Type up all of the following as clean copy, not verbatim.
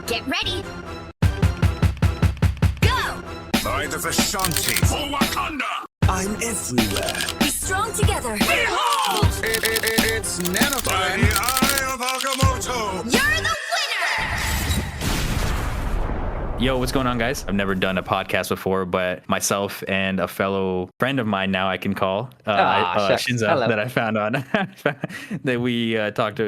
Get ready. Go! By the Vishanti for Wakanda! I'm everywhere. Be strong together. Behold! It's Nanotime. By the Eye of Agamotto! You're the winner! Yo, what's going on, guys? I've never done a podcast before, but myself and a fellow friend of mine now I can call, Shinzo, Hello. that I found on, that we talked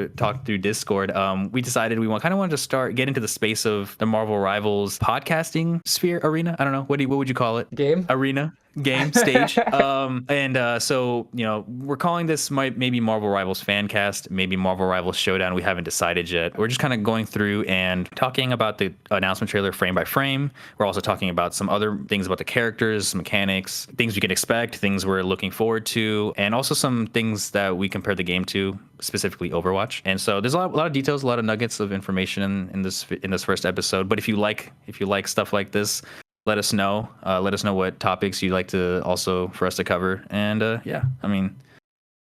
through Discord. We decided we wanted to get into the space of the Marvel Rivals podcasting sphere arena. I don't know. What would you call it? Game? Arena. Game stage. So, you know, we're calling this maybe Marvel Rivals Fancast, maybe Marvel Rivals Showdown. We haven't decided yet. We're just kind of going through and talking about the announcement trailer frame by frame. We're also talking about some other things about the characters, mechanics, things we can expect, things we're looking forward to, and also some things that we compare the game to, specifically Overwatch. And so there's a lot of details, a lot of nuggets of information in this first episode. But if you like stuff like this, let us know. Let us know what topics you'd like for us to cover. And yeah, I mean,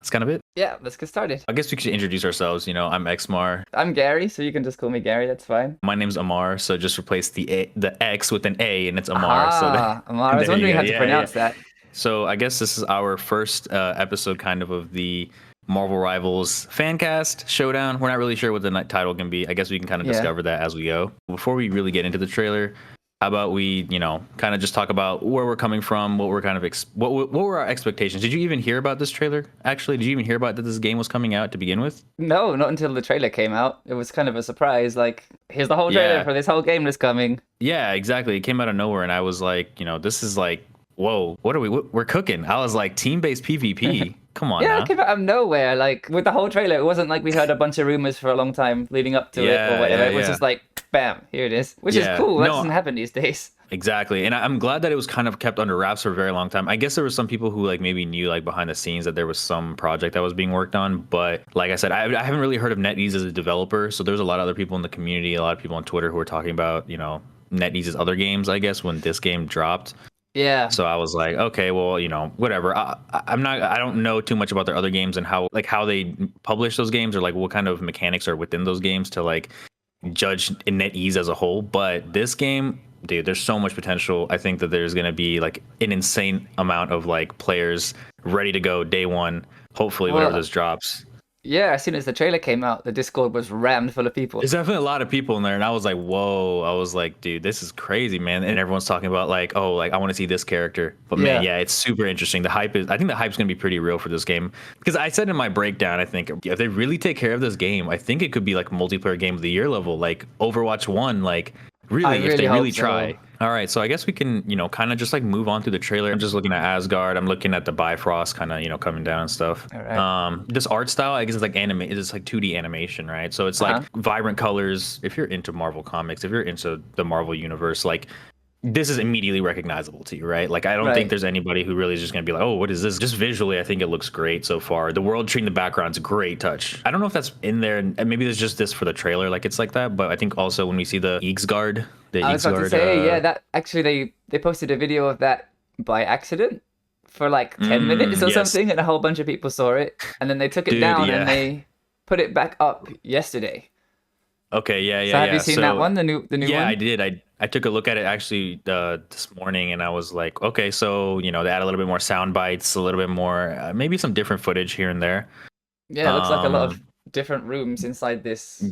that's kind of it. Yeah, let's get started. I guess we should introduce ourselves. You know, I'm Xmmar. I'm Gary, so you can just call me Gary. That's fine. My name's Ammar, so just replace the X with an A, and it's Ammar. Ammar. I was wondering how to pronounce that. So I guess this is our first episode, kind of the Marvel Rivals Fancast Showdown. We're not really sure what the title can be. I guess we can kind of discover that as we go. Before we really get into the trailer, how about we, kind of just talk about where we're coming from, what we're kind of what were our expectations? Did you even hear about this trailer? Actually, did you even hear about that this game was coming out to begin with? No, not until the trailer came out. It was kind of a surprise. Like, here's the whole trailer for this whole game that's coming. Yeah, exactly. It came out of nowhere, and I was like, this is like, whoa, we're cooking. I was like, team-based PvP. Come on, Yeah, now. it came out of nowhere. Like, with the whole trailer, it wasn't like we heard a bunch of rumors for a long time leading up to it or whatever. It was just like, bam, here it is. Which is cool. That doesn't happen these days. Exactly. And I'm glad that it was kind of kept under wraps for a very long time. I guess there was some people who maybe knew behind the scenes that there was some project that was being worked on. But like I said, I haven't really heard of NetEase as a developer. So there's a lot of other people in the community, a lot of people on Twitter who were talking about, NetEase's other games, I guess, when this game dropped. Yeah. So I was like, okay, well, whatever. I don't know too much about their other games and how they publish those games, or what kind of mechanics are within those games to judge NetEase as a whole. But this game, dude, there's so much potential. I think that there's going to be an insane amount of players ready to go day one, hopefully, whenever this drops. Yeah, as soon as the trailer came out, the Discord was rammed full of people. There's definitely a lot of people in there, and I was like, whoa. I was like, dude, this is crazy, man. And everyone's talking about I want to see this character. But man, yeah, it's super interesting. I think the hype's going to be pretty real for this game. Because I said in my breakdown, I think if they really take care of this game, I think it could be multiplayer game of the year level, Overwatch 1, really, if they really try. So. All right, so I guess we can, kind of just move on through the trailer. I'm just looking at Asgard. I'm looking at the Bifrost kind of, coming down and stuff. All right. This art style, I guess it's it's 2D animation, right? So it's vibrant colors. If you're into Marvel comics, if you're into the Marvel universe, this is immediately recognizable to you, right? I don't think there's anybody who really is just going to be like, oh, what is this? Just visually, I think it looks great so far. The world tree in the background's a great touch. I don't know if that's in there, and maybe there's just this for the trailer, it's like that. But I think also when we see the Xgard, I was about to say, that actually they posted a video of that by accident for 10 minutes or something, and a whole bunch of people saw it, and then they took it down and they put it back up yesterday. Okay, yeah. So have you seen that one, the new one? Yeah, I did. I took a look at it actually this morning, and I was like, okay, so they add a little bit more sound bites, a little bit more, maybe some different footage here and there. Yeah, it looks like a lot of different rooms inside this.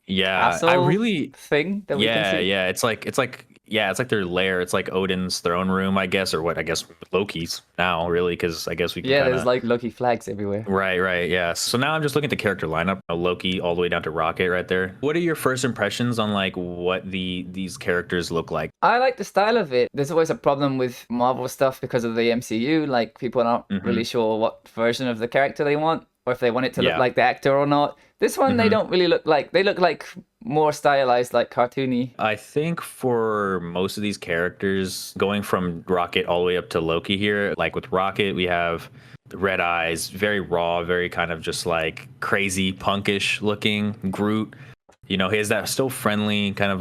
Yeah, I really thing that we can see. Yeah, it's like their lair. It's like Odin's throne room, I guess, or what I guess Loki's now, really, because I guess we can. Yeah, there's Loki flags everywhere. Right, yeah. So now I'm just looking at the character lineup. Loki all the way down to Rocket right there. What are your first impressions on what these characters look like? I like the style of it. There's always a problem with Marvel stuff because of the MCU. People aren't really sure what version of the character they want, or if they want it to look like the actor or not. This one, they don't really look like. They look like more stylized, cartoony. I think for most of these characters, going from Rocket all the way up to Loki here, with Rocket, we have the red eyes, very raw, very kind of just crazy, punkish looking Groot. He has that still friendly, kind of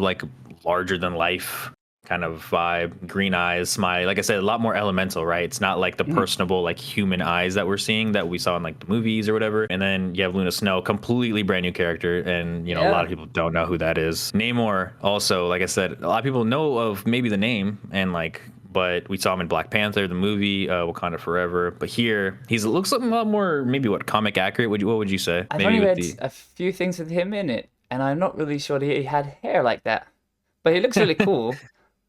larger than life kind of vibe, green eyes, smile. Like I said, a lot more elemental, right? It's not like the personable, like human eyes that we're seeing that we saw in like the movies or whatever. And then you have Luna Snow, completely brand new character, and you know a lot of people don't know who that is. Namor, also, like I said, a lot of people know of maybe the name and like. But we saw him in Black Panther, the movie, Wakanda Forever. But here, looks a lot more, maybe what, comic accurate? What would you say? I've maybe only read a few things with him in it, and I'm not really sure that he had hair like that. But he looks really cool.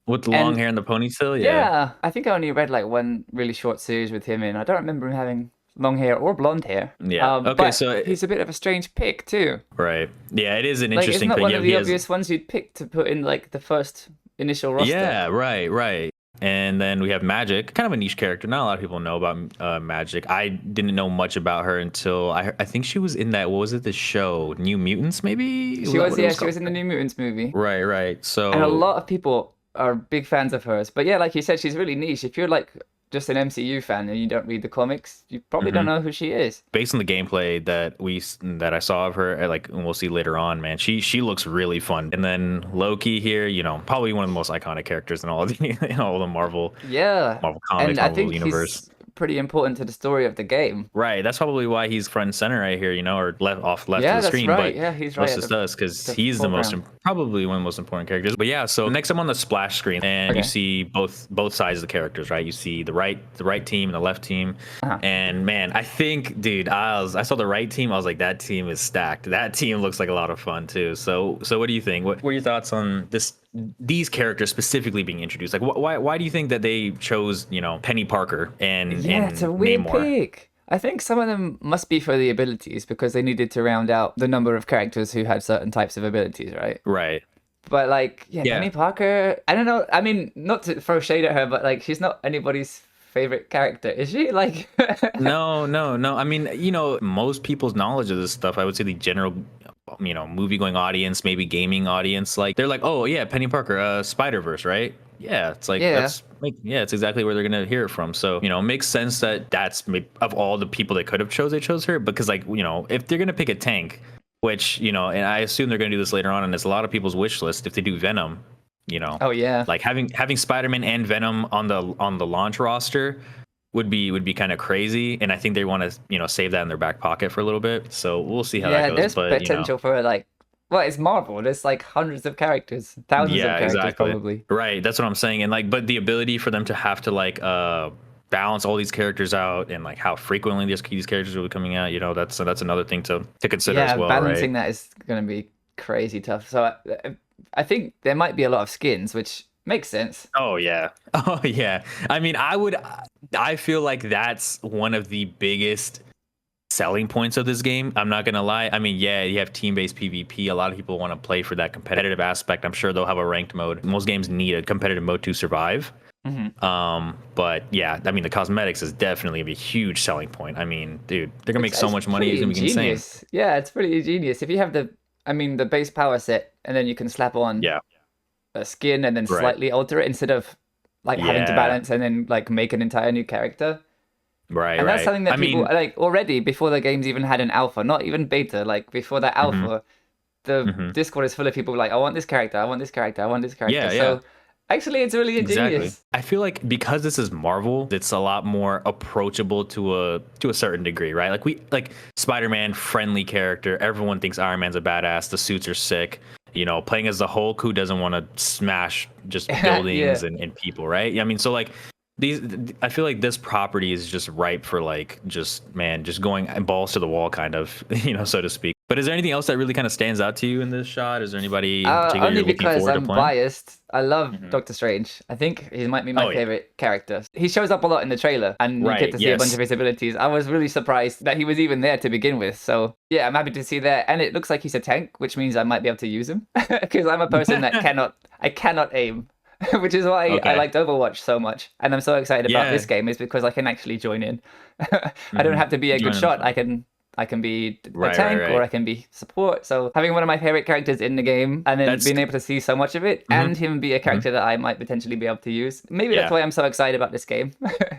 With the long hair and the ponytail, yeah. I think I only read like one really short series with him in. I don't remember him having long hair or blonde hair. Yeah. Okay, but so he's a bit of a strange pick too. Right. Yeah, it is an Like, interesting isn't that pick. one of the obvious ones you'd pick to put in like the first initial roster? Yeah, right. And then we have Magik, kind of a niche character. Not a lot of people know about Magik. I didn't know much about her until I think she was in that, what was it, the show, New Mutants, maybe? She was in the New Mutants movie. Right. So, and a lot of people are big fans of hers. But yeah, like you said, she's really niche. If you're like just an MCU fan and you don't read the comics, you probably don't know who she is. Based on the gameplay that I saw of her, like, and we'll see later on, man, she looks really fun. And then Loki here, you know, probably one of the most iconic characters in all of the Marvel comics, Marvel universe. He's pretty important to the story of the game. Right. That's probably why he's front and center right here, you know, or left of the screen. Right. But yeah, he's right. Most does because he's the most probably one of the most important characters. But yeah, so next I'm on the splash screen, and you see both sides of the characters, right? You see the right team and the left team, and man, I think, dude, I saw the right team. I was like, that team is stacked. That team looks like a lot of fun too. So what do you think? What were your thoughts on these characters specifically being introduced? Like, why do you think that they chose, you know, Peni Parker and it's a weird Namor? pick. I think some of them must be for the abilities because they needed to round out the number of characters who had certain types of abilities, right? Right. But like, Peni Parker, I don't know. I mean, not to throw shade at her, but like, she's not anybody's favorite character, is she? Like, no. I mean, you know, most people's knowledge of this stuff, I would say the general, you know, movie going audience, maybe gaming audience, like they're like, oh yeah, Peni Parker, Spider-Verse, right? Yeah, it's like it's exactly where they're gonna hear it from. So, you know, it makes sense that that's of all the people they could have they chose her, because like, you know, if they're gonna pick a tank, which, you know, and I assume they're gonna do this later on, and it's a lot of people's wish list if they do Venom, you know. Oh yeah. Like having Spider-Man and Venom on the launch roster would be kind of crazy, and I think they want to, you know, save that in their back pocket for a little bit. So we'll see how that goes. There's but potential for like, well, it's Marvel. There's like hundreds of characters, thousands of characters probably. Right, that's what I'm saying. And like, but the ability for them to have to like balance all these characters out, and like how frequently these characters will be coming out, you know, that's another thing to consider as well. Balancing that is going to be crazy tough. So I think there might be a lot of skins, which makes sense. Oh yeah. I mean, I feel like that's one of the biggest selling points of this game. I'm not gonna lie. I mean, yeah, you have team-based PvP. A lot of people want to play for that competitive aspect. I'm sure they'll have a ranked mode. Most games need a competitive mode to survive. But yeah, I mean, the cosmetics is definitely a huge selling point. I mean, dude, they're gonna make so much money. It's gonna be insane. Yeah, it's pretty ingenious. If you have the base power set, and then you can slap on a skin and then slightly alter it instead of like having to balance and then like make an entire new character. Right. And that's something that people like already before the game's even had an alpha, not even beta, like before that alpha, the Discord is full of people like, I want this character, I want this character, I want this character. Yeah, so actually it's really ingenious. Exactly. I feel like because this is Marvel, it's a lot more approachable to a certain degree, right? Like Spider-Man, friendly character. Everyone thinks Iron Man's a badass. The suits are sick. You know, playing as the Hulk, who doesn't want to smash just buildings and people, right? I mean, so like I feel like this property is just ripe for like just going balls to the wall, kind of, you know, so to speak. But is there anything else that really kind of stands out to you in this shot? Is there anybody only because I'm biased? I love Doctor Strange. I think he might be my favorite character. He shows up a lot in the trailer, and you get to see a bunch of his abilities. I was really surprised that he was even there to begin with. So yeah, I'm happy to see that. And it looks like he's a tank, which means I might be able to use him because I'm a person that cannot aim. Which is why I liked Overwatch so much, and I'm so excited about this game is because I can actually join in. I don't have to be a good shot. I can I can be a Right, tank right. or I can be support. So having one of my favorite characters in the game and then being able to see so much of it and him be a character that I might potentially be able to use. Maybe that's why I'm so excited about this game.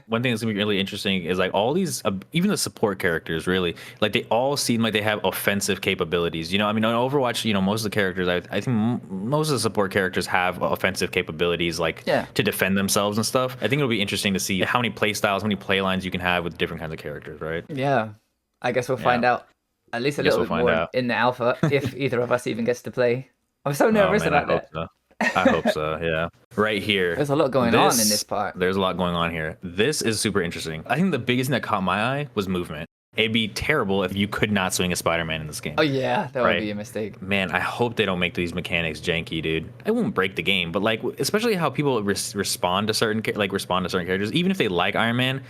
One thing that's gonna be really interesting is like all these, even the support characters, really, like they all seem like they have offensive capabilities. You know, I mean, on Overwatch, you know, most of the characters, I think most of the support characters have offensive capabilities, like to defend themselves and stuff. I think it'll be interesting to see how many play styles, how many play lines you can have with different kinds of characters, right? Yeah. I guess we'll find out at least a little bit more in the alpha if either of us even gets to play. I'm so nervous about that. I hope so, yeah. Right here. There's a lot going on in this part. There's a lot going on here. This is super interesting. I think the biggest thing that caught my eye was movement. It'd be terrible if you could not swing a Spider-Man in this game. Oh yeah, that would be a mistake. Man, I hope they don't make these mechanics janky, dude. It won't break the game, but like, especially how people respond to certain characters, even if they like Iron Man,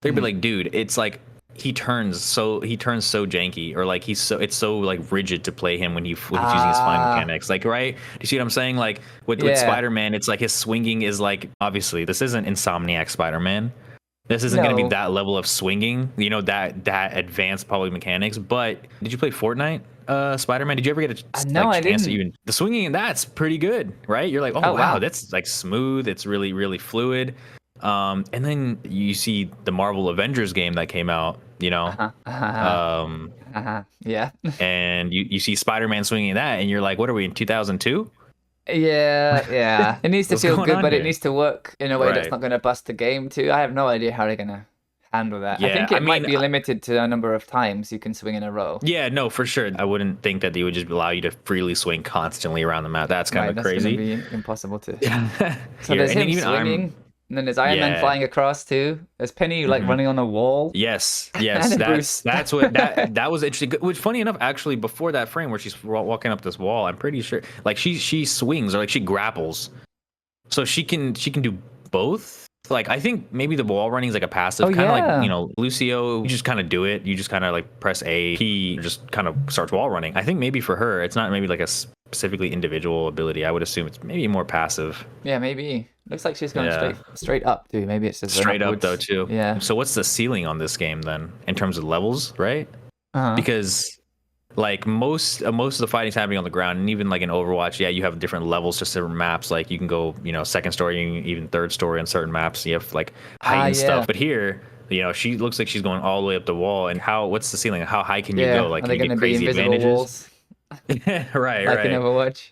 they'd be like, dude, it's like he turns so janky, or like it's so like rigid to play him when he's using his flying mechanics. Like, right? Do you see what I'm saying? Like with Spider-Man, it's like his swinging is like, obviously this isn't Insomniac Spider-Man. This isn't going to be that level of swinging, you know, that advanced probably mechanics. But did you play Fortnite Spider-Man? Did you ever get a chance to even the swinging? And that's pretty good, right? You're like, oh wow, that's like smooth. It's really, really fluid. And then you see the Marvel Avengers game that came out, you know, yeah. And you see Spider-Man swinging that, and you're like, what are we in 2002? Yeah. It needs to feel good, but here? it needs to work in a way that's not going to bust the game too. I have no idea how they're going to handle that. I think it might be limited to a number of times you can swing in a row. Yeah, no, for sure. I wouldn't think that they would just allow you to freely swing constantly around the map. That's kind of crazy. That's going to be impossible to. So there's him swinging. And then there's Iron Man flying across too. There's Penny like running on a wall. Yes. That's what that was interesting. Which, funny enough, actually, before that frame where she's walking up this wall, I'm pretty sure like she swings or like she grapples, so she can do both. Like, I think maybe the wall running is like a passive, kind of like, you know, Lucio. You just kind of do it. You just kind of like press A, he just kind of starts wall running. I think maybe for her, it's not maybe like a specifically individual ability. I would assume it's maybe more passive. Yeah, maybe. Looks like she's going straight up too. Maybe it's just straight up though too. Yeah. So what's the ceiling on this game then in terms of levels, right? Because like most of the fighting's happening on the ground, and even like in Overwatch, you have different levels to different maps. Like you can go, you know, second story, even third story on certain maps. You have like height and stuff. But here, you know, she looks like she's going all the way up the wall. And what's the ceiling? How high can you go? Like, can you get crazy advantages? Walls? right. Like in Overwatch.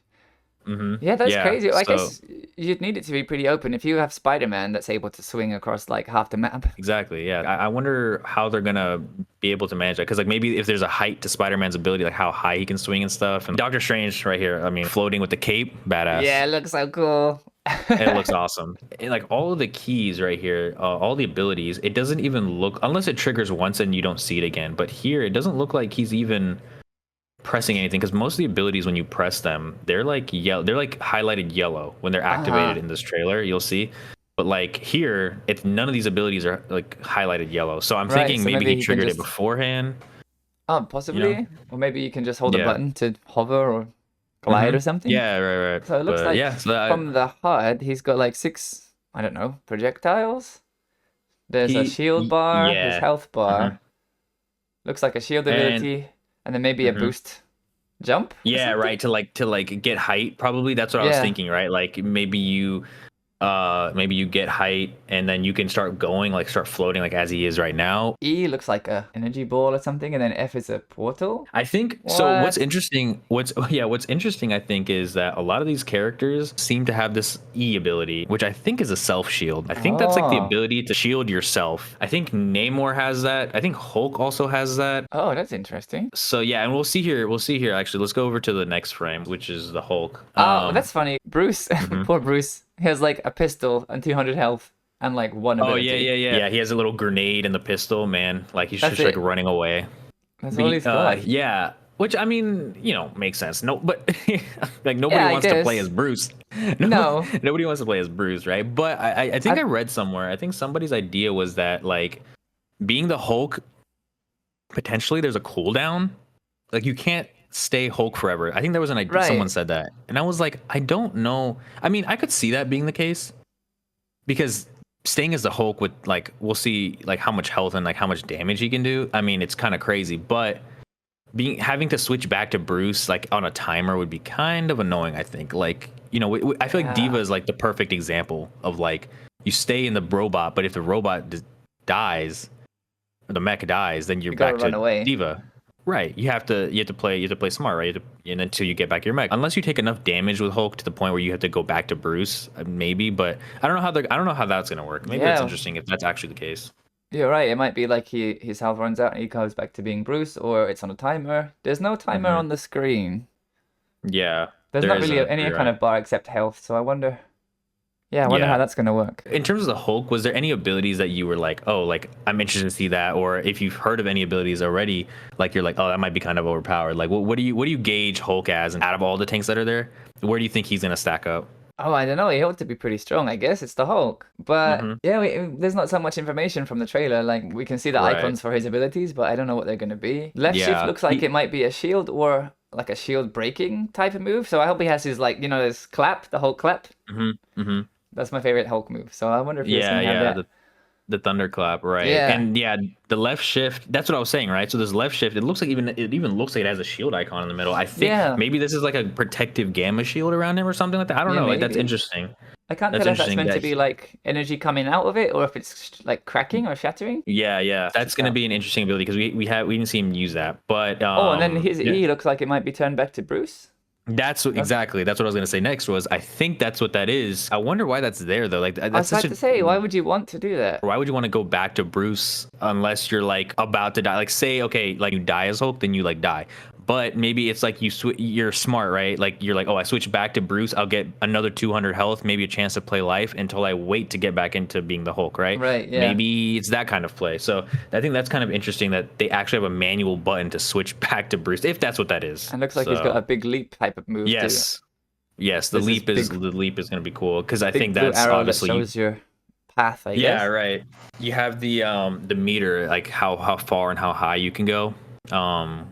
Yeah, that's crazy. I guess you'd need it to be pretty open. If you have Spider-Man that's able to swing across like half the map. Exactly, yeah. I wonder how they're going to be able to manage that. Because like maybe if there's a height to Spider-Man's ability, like how high he can swing and stuff. And Doctor Strange right here, I mean, floating with the cape, badass. Yeah, it looks so cool. It looks awesome. And like all of the keys right here, all the abilities, it doesn't even look, unless it triggers once and you don't see it again. But here, it doesn't look like he's even pressing anything, because most of the abilities when you press them, they're like yellow, they're like highlighted yellow when they're activated in this trailer, you'll see. But like here, it's none of these abilities are like highlighted yellow. So I'm thinking maybe he triggered it beforehand. Oh, possibly. You know? Or maybe you can just hold a button to hover or glide or something. Yeah, right. So it looks like from the HUD, he's got like 6, I don't know, projectiles. There's a shield bar, his health bar. Looks like a shield ability. And then maybe a boost jump. Yeah, right. To like get height. Probably that's what I was thinking. Right. Like maybe you get height and then you can start going, like start floating like as he is right now. E looks like a energy ball or something, and then F is a portal. I think so. What's interesting I think is that a lot of these characters seem to have this E ability, which I think is a self shield. I think that's like the ability to shield yourself. I think Namor has that. I think Hulk also has that. Oh, that's interesting. So yeah, and we'll see here actually. Let's go over to the next frame, which is the Hulk. Oh, that's funny. Bruce, poor Bruce. He has like a pistol and 200 health and like one ability. Oh, yeah. Yeah, he has a little grenade and the pistol, man. Like he's just like running away. That's all he's got. Yeah, which I mean, you know, makes sense. No, but like nobody wants to play as Bruce. No. Nobody wants to play as Bruce, right? But I think I read somewhere, I think somebody's idea was that like being the Hulk, potentially there's a cooldown. Like you can't stay Hulk forever. I think there was an idea. Someone said that, and I was like, I don't know. I mean, I could see that being the case because staying as the Hulk with like we'll see like how much health and like how much damage he can do. I mean, it's kind of crazy, but having to switch back to Bruce like on a timer would be kind of annoying. I think like I feel like Diva is like the perfect example of like you stay in the robot, but if the robot dies, or the mech dies, then you're back to away. Diva. Right, you have to play smart, right? And until you get back your mech, unless you take enough damage with Hulk to the point where you have to go back to Bruce, maybe. But I don't know how that's gonna work. Maybe it's interesting if that's actually the case. You're right. It might be like his health runs out and he goes back to being Bruce, or it's on a timer. There's no timer on the screen. Yeah, there's not really any kind of bar except health. So I wonder. Yeah, I wonder how that's going to work. In terms of the Hulk, was there any abilities that you were like, oh, like, I'm interested to see that? Or if you've heard of any abilities already, like, you're like, oh, that might be kind of overpowered. Like, what do you gauge Hulk as? And out of all the tanks that are there, where do you think he's going to stack up? Oh, I don't know. He ought to be pretty strong, I guess. It's the Hulk. But, there's not so much information from the trailer. Like, we can see the icons for his abilities, but I don't know what they're going to be. Left shift looks like it might be a shield or like a shield breaking type of move. So I hope he has his, like, this clap, the Hulk clap. That's my favorite Hulk move. So I wonder if he's gonna have that. The thunderclap, right? Yeah. And the left shift. That's what I was saying, right? So this left shift, it even looks like it has a shield icon in the middle. I think maybe this is like a protective gamma shield around him or something like that. I don't know. Like that's interesting. I can't tell if that's meant to be like energy coming out of it or if it's like cracking or shattering. Yeah. That's gonna be an interesting ability because we didn't see him use that. But and then his E looks like it might be turned back to Bruce. That's what I was gonna say next. Was I think that's what that is. I wonder why that's there though. Like that's I was about to say, why would you want to do that? Why would you want to go back to Bruce unless you're like about to die? Like say, okay, like you die as Hulk, then you like die. But maybe it's like you're smart, right? Like you're like, oh, I switch back to Bruce, I'll get another 200 health, maybe a chance to play life until I wait to get back into being the Hulk, right? Right. Yeah. Maybe it's that kind of play. So I think that's kind of interesting that they actually have a manual button to switch back to Bruce, if that's what that is. And looks like he's got a big leap type of move. Yes. Too. Yes. The leap is going to be cool because I think that's arrow obviously that shows your path. I guess. Yeah. Right. You have the meter, like how far and how high you can go.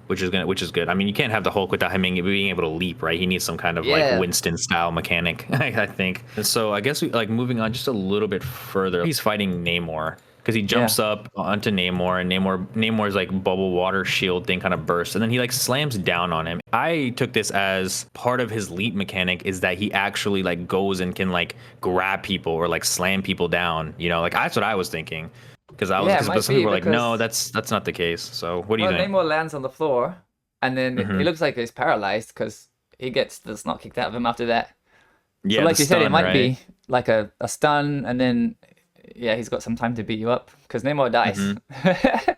Which is good. I mean, you can't have the Hulk without him being able to leap, right? He needs some kind of like Winston style mechanic, I think. And so I guess moving on just a little bit further, he's fighting Namor because he jumps up onto Namor, and Namor's like bubble water shield thing kind of bursts, and then he like slams down on him. I took this as part of his leap mechanic is that he actually like goes and can like grab people or like slam people down. Like that's what I was thinking. Because some people were like, no, that's not the case. So what do you think? Namor lands on the floor, and then he looks like he's paralyzed because he gets the snot kicked out of him after that. Yeah, so like you said, it might be like a stun, and then he's got some time to beat you up because Namor dies.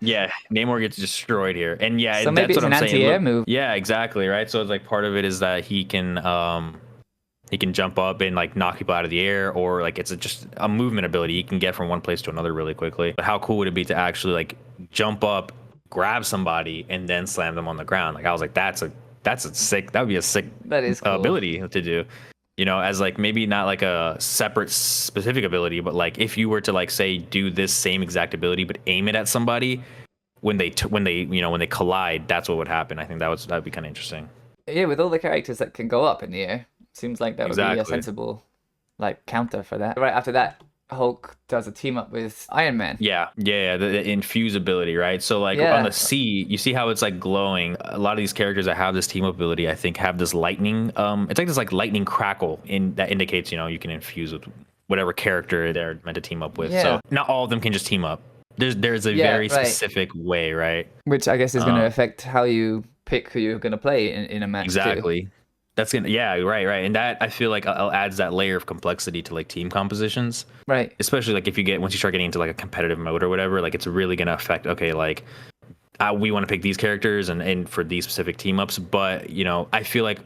Yeah, Namor gets destroyed here, and so maybe that's what it's I'm an saying. anti-air move. Yeah, exactly, right. So it's like part of it is that he can jump up and like knock people out of the air, or like it's just a movement ability he can get from one place to another really quickly. But how cool would it be to actually like jump up, grab somebody, and then slam them on the ground? Like I was like, that would be a sick ability to do. As like maybe not like a separate specific ability, but like if you were to like say do this same exact ability but aim it at somebody when they collide, that's what would happen. I think that'd be kind of interesting. Yeah, with all the characters that can go up in the air. Seems like that would be a sensible like counter for that. Right after that, Hulk does a team up with Iron Man. Yeah, the infuse ability, right? So like on the sea, you see how it's like glowing. A lot of these characters that have this team up ability, I think, have this lightning. It's like this like lightning crackle that indicates you can infuse with whatever character they're meant to team up with. So not all of them can just team up. There's a very specific way, right? Which I guess is going to affect how you pick who you're going to play in a match. Exactly. Too. That's right, and that I feel like adds that layer of complexity to like team compositions, right? Especially like once you start getting into like a competitive mode or whatever, like it's really gonna affect. Okay, like we want to pick these characters and for these specific team ups, but I feel like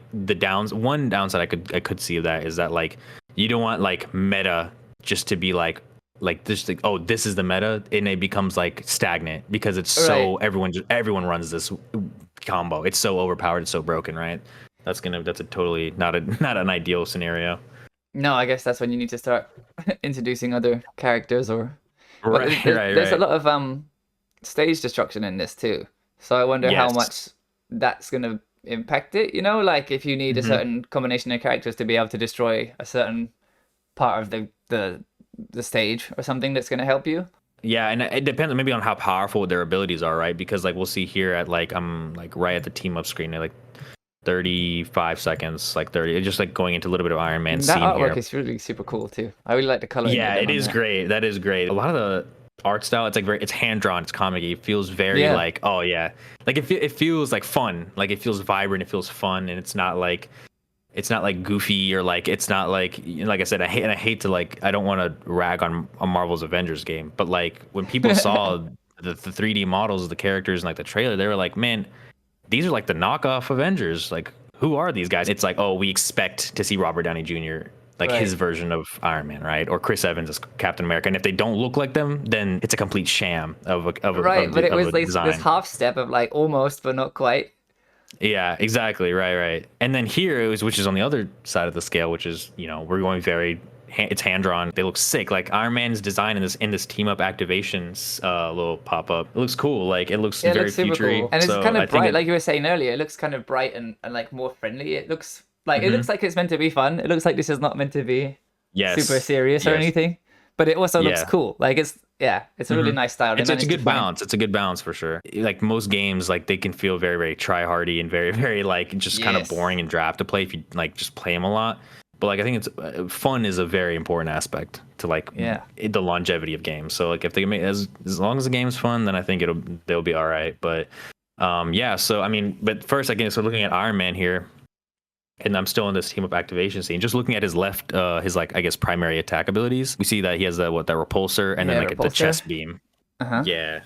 one downside I could see of that is that like you don't want like meta just to be like this, like, oh, this is the meta, and it becomes like stagnant because it's so everyone runs this combo. It's so overpowered, it's so broken, right? That's a totally not an ideal scenario. No, I guess that's when you need to start introducing other characters or there's a lot of stage destruction in this too. So I wonder how much that's gonna impact it. Like if you need a certain combination of characters to be able to destroy a certain part of the the stage or something that's going to help you. Yeah, and it depends maybe on how powerful their abilities are, right? Because like we'll see here at like I'm like right at the team up screen, like 35 seconds, like 30, just like going into a little bit of Iron Man That scene artwork here. is really super cool too. I really like the color. Yeah, it is great. That is great. A lot of the art style, it's like it's hand drawn, it's comic. It feels very like, oh yeah, like it feels like fun. Like it feels vibrant. It feels fun, and it's not like goofy or like it's not like I said, I hate to like I don't want to rag on a Marvel's Avengers game, but like when people saw the 3D models of the characters and like the trailer, they were like, man, these are like the knockoff Avengers. Like, who are these guys? It's like, oh, we expect to see Robert Downey Jr. like his version of Iron Man, right? Or Chris Evans as Captain America. And if they don't look like them, then it's a complete sham of a but it was like design. this half step of like almost but not quite. Yeah, exactly. Right. And then here it was, which is on the other side of the scale, which is, we're going very, it's hand drawn. They look sick. Like Iron Man's design in this team up activations little pop up. It looks cool. Like it looks very futury. Cool. And it's kind of bright, like you were saying earlier. It looks kind of bright and like more friendly. It looks like it looks like it's meant to be fun. It looks like this is not meant to be super serious or anything. But it also looks cool. Like it's a really nice style. It's a good balance. It's a good balance for sure. Like most games, like they can feel very, very try-hardy and very, very like just kind of boring and drab to play if you like just play them a lot. But like I think it's fun is a very important aspect to like the longevity of games. So like if they make as long as the game's fun, then I think they'll be all right. But so I mean, but first I guess we're looking at Iron Man here. And I'm still in this team up activation scene. Just looking at his left, his like I guess primary attack abilities, we see that he has that repulsor and then like the chest beam. Yeah.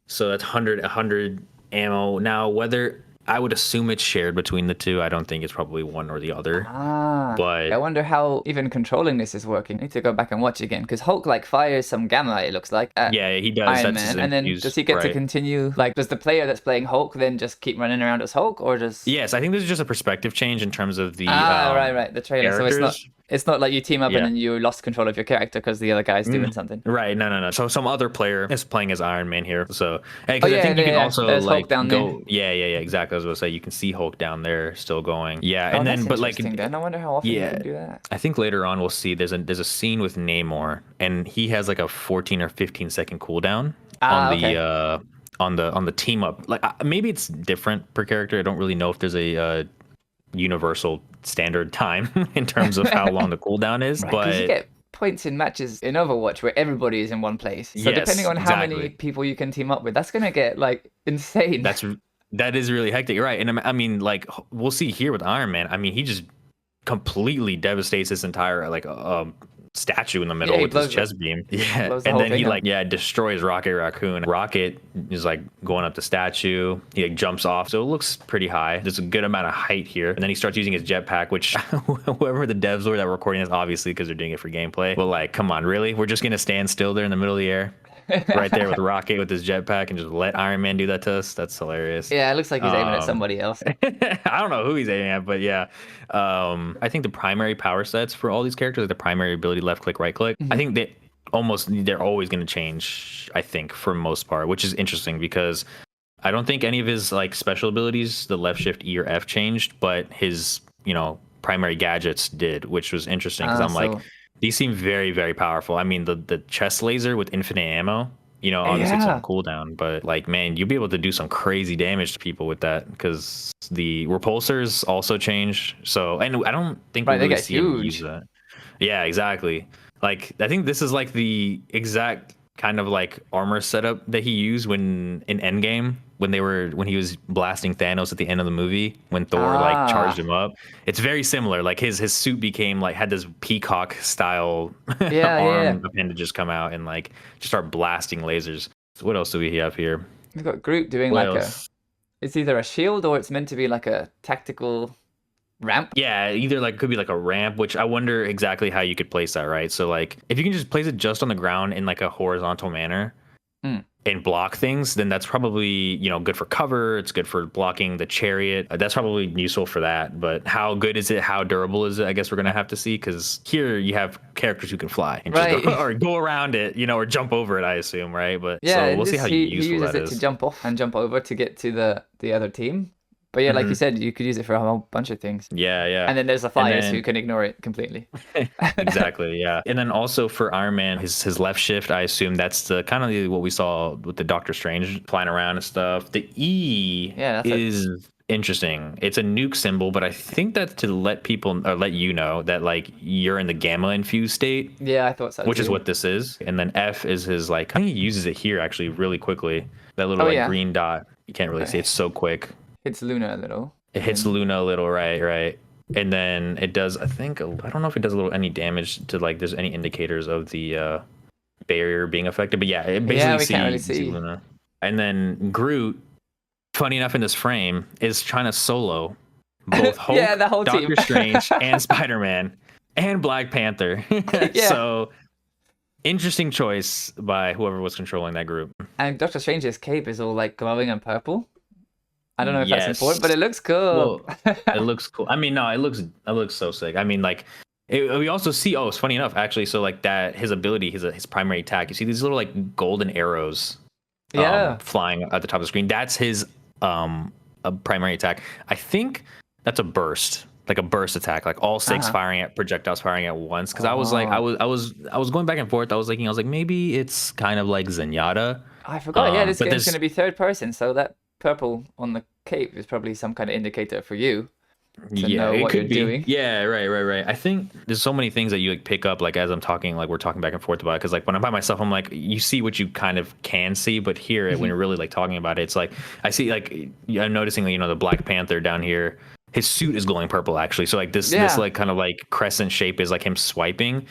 So that's 100 ammo. Now whether I would assume it's shared between the two. I don't think it's probably one or the other. But I wonder how even controlling this is working. I need to go back and watch again because Hulk like fires some gamma. It looks like. He does. Iron Man. And then does he get to continue? Like, does the player that's playing Hulk then just keep running around as Hulk, or does? Yes, I think this is just a perspective change in terms of the. Right. The trailer. Characters. So it's not like you team up and then you lost control of your character because the other guy's doing something. Right. No. So some other player is playing as Iron Man here. So I think you can also like Hulk down go. There. Yeah. Exactly. I was going to say you can see Hulk down there still going. Yeah. And then but like. Then I wonder how often you can do that. I think later on we'll see there's a scene with Namor and he has like a 14 or 15 second cooldown on the team up. Like maybe it's different per character. I don't really know if there's a universal standard time in terms of how long the cooldown is, but you get points in matches in Overwatch where everybody is in one place. So depending on how many people you can team up with, that's gonna get like insane. That is really hectic. You're right. And I mean, like we'll see here with Iron Man. I mean, he just completely devastates this entire like statue in the middle with his chest beam. Yeah. And then he destroys Rocket Raccoon. Rocket is like going up the statue. He like jumps off. So it looks pretty high. There's a good amount of height here. And then he starts using his jetpack, which whoever the devs were that were recording this, obviously because they're doing it for gameplay. But like, come on, really? We're just gonna stand still there in the middle of the air? Right there with Rocket with his jetpack and just let Iron Man do that to us. That's hilarious. Yeah, it looks like he's aiming at somebody else. I don't know who he's aiming at, but yeah. I think the primary power sets for all these characters, like the primary ability, left click, right click, I think they're always going to change, I think, for most part, which is interesting because I don't think any of his like special abilities, the left shift E or F changed, but his, primary gadgets did, which was interesting because like, these seem very, very powerful. I mean, the chest laser with infinite ammo, obviously it's on cooldown, but like, man, you'll be able to do some crazy damage to people with that because the repulsors also changed. So, and I don't think we really see him use that. Yeah, exactly. Like, I think this is like the exact kind of like armor setup that he used in Endgame when he was blasting Thanos at the end of the movie when Thor like charged him up. It's very similar. Like his suit became like had this peacock style arm appendages come out and like just start blasting lasers. So what else do we have here? We've got Groot doing it's either a shield or it's meant to be like a tactical ramp. Yeah, either like could be like a ramp, which I wonder exactly how you could place that, right? So like if you can just place it just on the ground in like a horizontal manner and block things, then that's probably good for cover. It's good for blocking the chariot. That's probably useful for that. But how good is it? How durable is it? I guess we're gonna have to see because here you have characters who can fly and just or go around it, or jump over it. I assume, right? But so we'll see how useful that is. He uses it to jump off and jump over to get to the other team. But yeah, like you said, you could use it for a whole bunch of things. Yeah, yeah. And then there's the flyers who can ignore it completely. Exactly, yeah. And then also for Iron Man, his left shift, I assume that's the kind of what we saw with the Doctor Strange flying around and stuff. The E is interesting. It's a nuke symbol, but I think that's to let people or let you know that like you're in the gamma infused state. Yeah, I thought so. Which is what this is. And then F is his like I think he uses it here actually really quickly. That little green dot. You can't really see it's so quick. Hits Luna a little. It hits Luna a little, right. And then it does, I think, I don't know if it does any damage to like there's any indicators of the barrier being affected, but yeah, it basically can't really see Luna. And then Groot, funny enough in this frame, is trying to solo both Hulk, the whole Doctor team. Strange, and Spider-Man, and Black Panther. So interesting choice by whoever was controlling that group. And Doctor Strange's cape is all like glowing and purple. I don't know if that's important, but it looks cool. Well, it looks cool. I mean, no, it looks so sick. I mean, like, we also see. Oh, it's funny enough, actually. So, like that, his ability, his primary attack. You see these little like golden arrows, flying at the top of the screen. That's his primary attack. I think that's a burst, like a burst attack, like all six projectiles firing at once. Because I was like, I was going back and forth. I was like, maybe it's kind of like Zenyatta. I forgot. This game's going to be third person, so that purple on the cape is probably some kind of indicator for you to know what you're doing. Yeah, right. I think there's so many things that you like pick up like as I'm talking, like we're talking back and forth about it, because like when I'm by myself, I'm like, you see what you kind of can see, but here when you're really like talking about it, it's like I see like I'm noticing the Black Panther down here, his suit is glowing purple actually. So like this like kind of like crescent shape is like him swiping.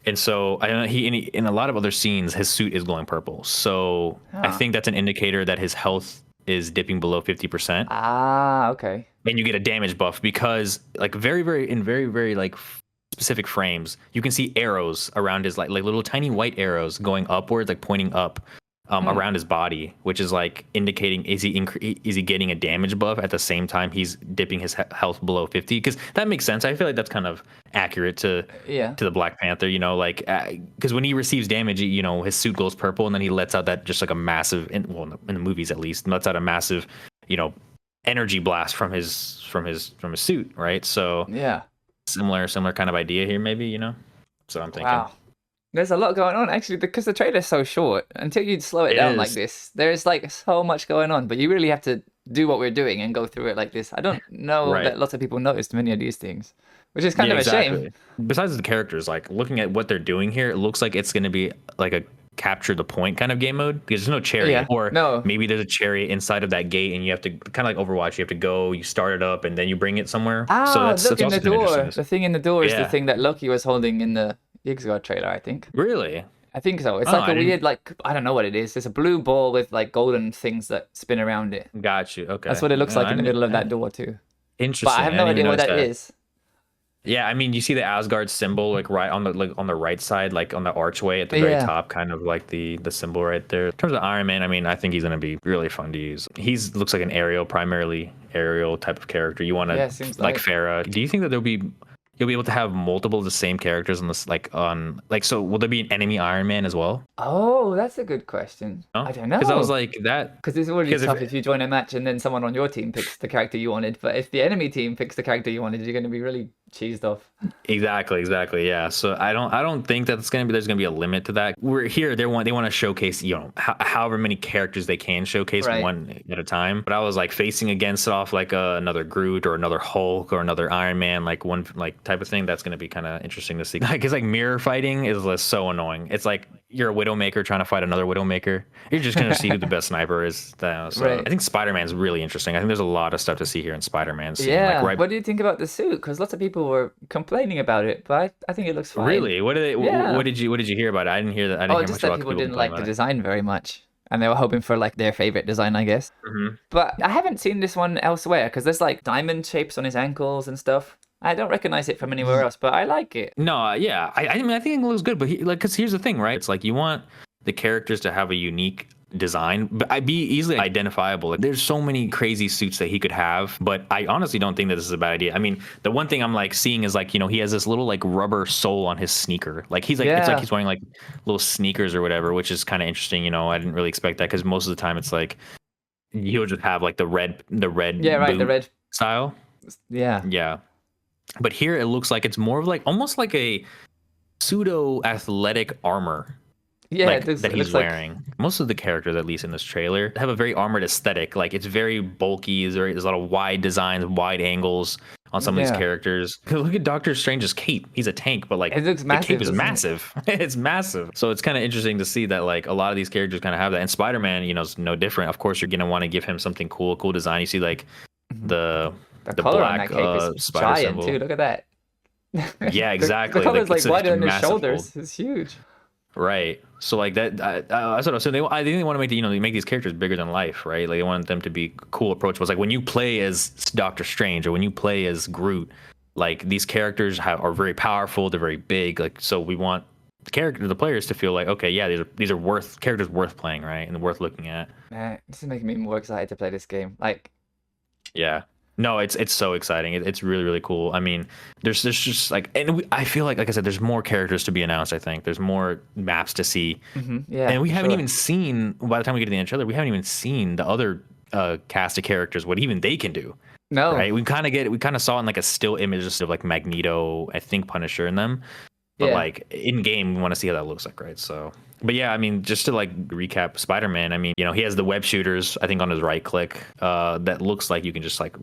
And so I know he in a lot of other scenes, his suit is glowing purple. So I think that's an indicator that his health is dipping below 50%. Okay. And you get a damage buff because like very like specific frames, you can see arrows around his like little tiny white arrows going upwards, like pointing up around his body, which is like indicating is he getting a damage buff at the same time he's dipping his health below 50? Because that makes sense. I feel like that's kind of accurate to the Black Panther, like because when he receives damage, his suit glows purple and then he lets out that just like a massive in the movies at least lets out a massive energy blast from his suit, right? So similar kind of idea here maybe, so I'm thinking. Wow. There's a lot going on, actually, because the trailer's so short. Until you slow it down like this, there's like so much going on. But you really have to do what we're doing and go through it like this. I don't know that lots of people noticed many of these things, which is kind of a shame. Besides the characters, like looking at what they're doing here, it looks like it's going to be like a capture the point kind of game mode because there's no chariot, or maybe there's a chariot inside of that gate, and you have to kind of like Overwatch. You have to go, you start it up, and then you bring it somewhere. So that's in the door. The thing in the door is the thing that Loki was holding in the Xmmar trailer, I think. Really? I think so. It's like a weird, like, I don't know what it is. It's a blue ball with like golden things that spin around it. Got you. Okay. That's what it looks like in the middle of that door too. Interesting. But I have no idea what that is. Yeah, I mean, you see the Asgard symbol like right on the right side, like on the archway at the very top, kind of like the symbol right there. In terms of Iron Man, I mean, I think he's gonna be really fun to use. Looks like an primarily aerial type of character. You want to like Farah. Do you think that you'll be able to have multiple of the same characters on this, so will there be an enemy Iron Man as well? Oh, that's a good question. I don't know. Because I was like that. Because it's already tough if you join a match and then someone on your team picks the character you wanted. But if the enemy team picks the character you wanted, you're going to be really cheesed off. Exactly. Yeah. So I don't think that there's gonna be a limit to that. We're here. They want to showcase however many characters they can showcase one at a time. But I was like facing against off like another Groot or another Hulk or another Iron Man, like one like type of thing. That's gonna be kind of interesting to see. Because like mirror fighting is so annoying. It's like you're a Widowmaker trying to fight another Widowmaker. You're just gonna see who the best sniper is. So I think Spider-Man's really interesting. I think there's a lot of stuff to see here in Spider-Man. Yeah. What do you think about the suit? Because lots of people were complaining about it, but I think it looks fine. Really? What did you hear about it? I didn't hear that. I didn't hear just much that people didn't like the design very much, and they were hoping for like their favorite design, I guess. But I haven't seen this one elsewhere because there's like diamond shapes on his ankles and stuff. I don't recognize it from anywhere else, but I like it. No, yeah, I mean, I think it looks good, but because here's the thing, right? It's like you want the characters to have a unique design, but I'd be easily identifiable. Like, there's so many crazy suits that he could have, but I honestly don't think that this is a bad idea. I mean, the one thing I'm like seeing is like, he has this little like rubber sole on his sneaker. Like he's like, it's like he's wearing like little sneakers or whatever, which is kind of interesting. I didn't really expect that because most of the time it's like he'll just have like the red Yeah, right, the boot red. style. Yeah. Yeah. But here it looks like it's more of like almost like a pseudo athletic armor. Yeah, Like it that he's looks like wearing. Most of the characters, at least in this trailer, have a very armored aesthetic. Like it's very bulky. There's a lot of wide designs, wide angles on some of these characters. Look at Doctor Strange's cape. He's a tank, but like it looks the massive, cape is doesn't it? massive. It's massive. So it's kind of interesting to see that like a lot of these characters kind of have that. And Spider-Man, you know, is no different. Of course, you're gonna want to give him something cool design. You see like the color on black that cape is spider giant symbol. too. Look at that. Yeah, exactly. The color's like it's a wider than his massive shoulders. fold. It's huge. Right. So like that, that's what I was saying. I think they want to make they make these characters bigger than life, right? Like they want them to be cool, approachable. It's like when you play as Doctor Strange or when you play as Groot, like these characters are very powerful. They're very big. Like so, we want the players to feel like, okay, yeah, these are characters worth playing, right, and worth looking at. Man, this is making me more excited to play this game. Like, yeah. No, it's so exciting. It's really, really cool. I mean, there's just like, and I feel like I said, there's more characters to be announced. I think there's more maps to see. Yeah, and we haven't even seen, by the time we get to the end trailer, we haven't even seen the other cast of characters, what even they can do. No, right? We kind of saw in like a still image of like Magneto, I think Punisher in them, but like in game, we want to see how that looks like, right? So. But yeah, I mean, just to like recap Spider-Man, I mean, you know, he has the web shooters, I think on his right click, that looks like you can just like,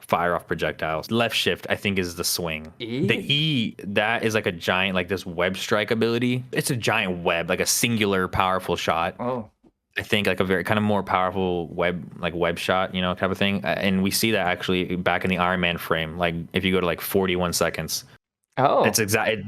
fire off projectiles. Left shift, I think, is the swing. The E, that is like a giant, like this web strike ability. It's a giant web, like a singular powerful shot. Oh. I think like a very kind of more powerful web shot, type of thing. And we see that actually back in the Iron Man frame. Like if you go to like 41 seconds. Oh, it's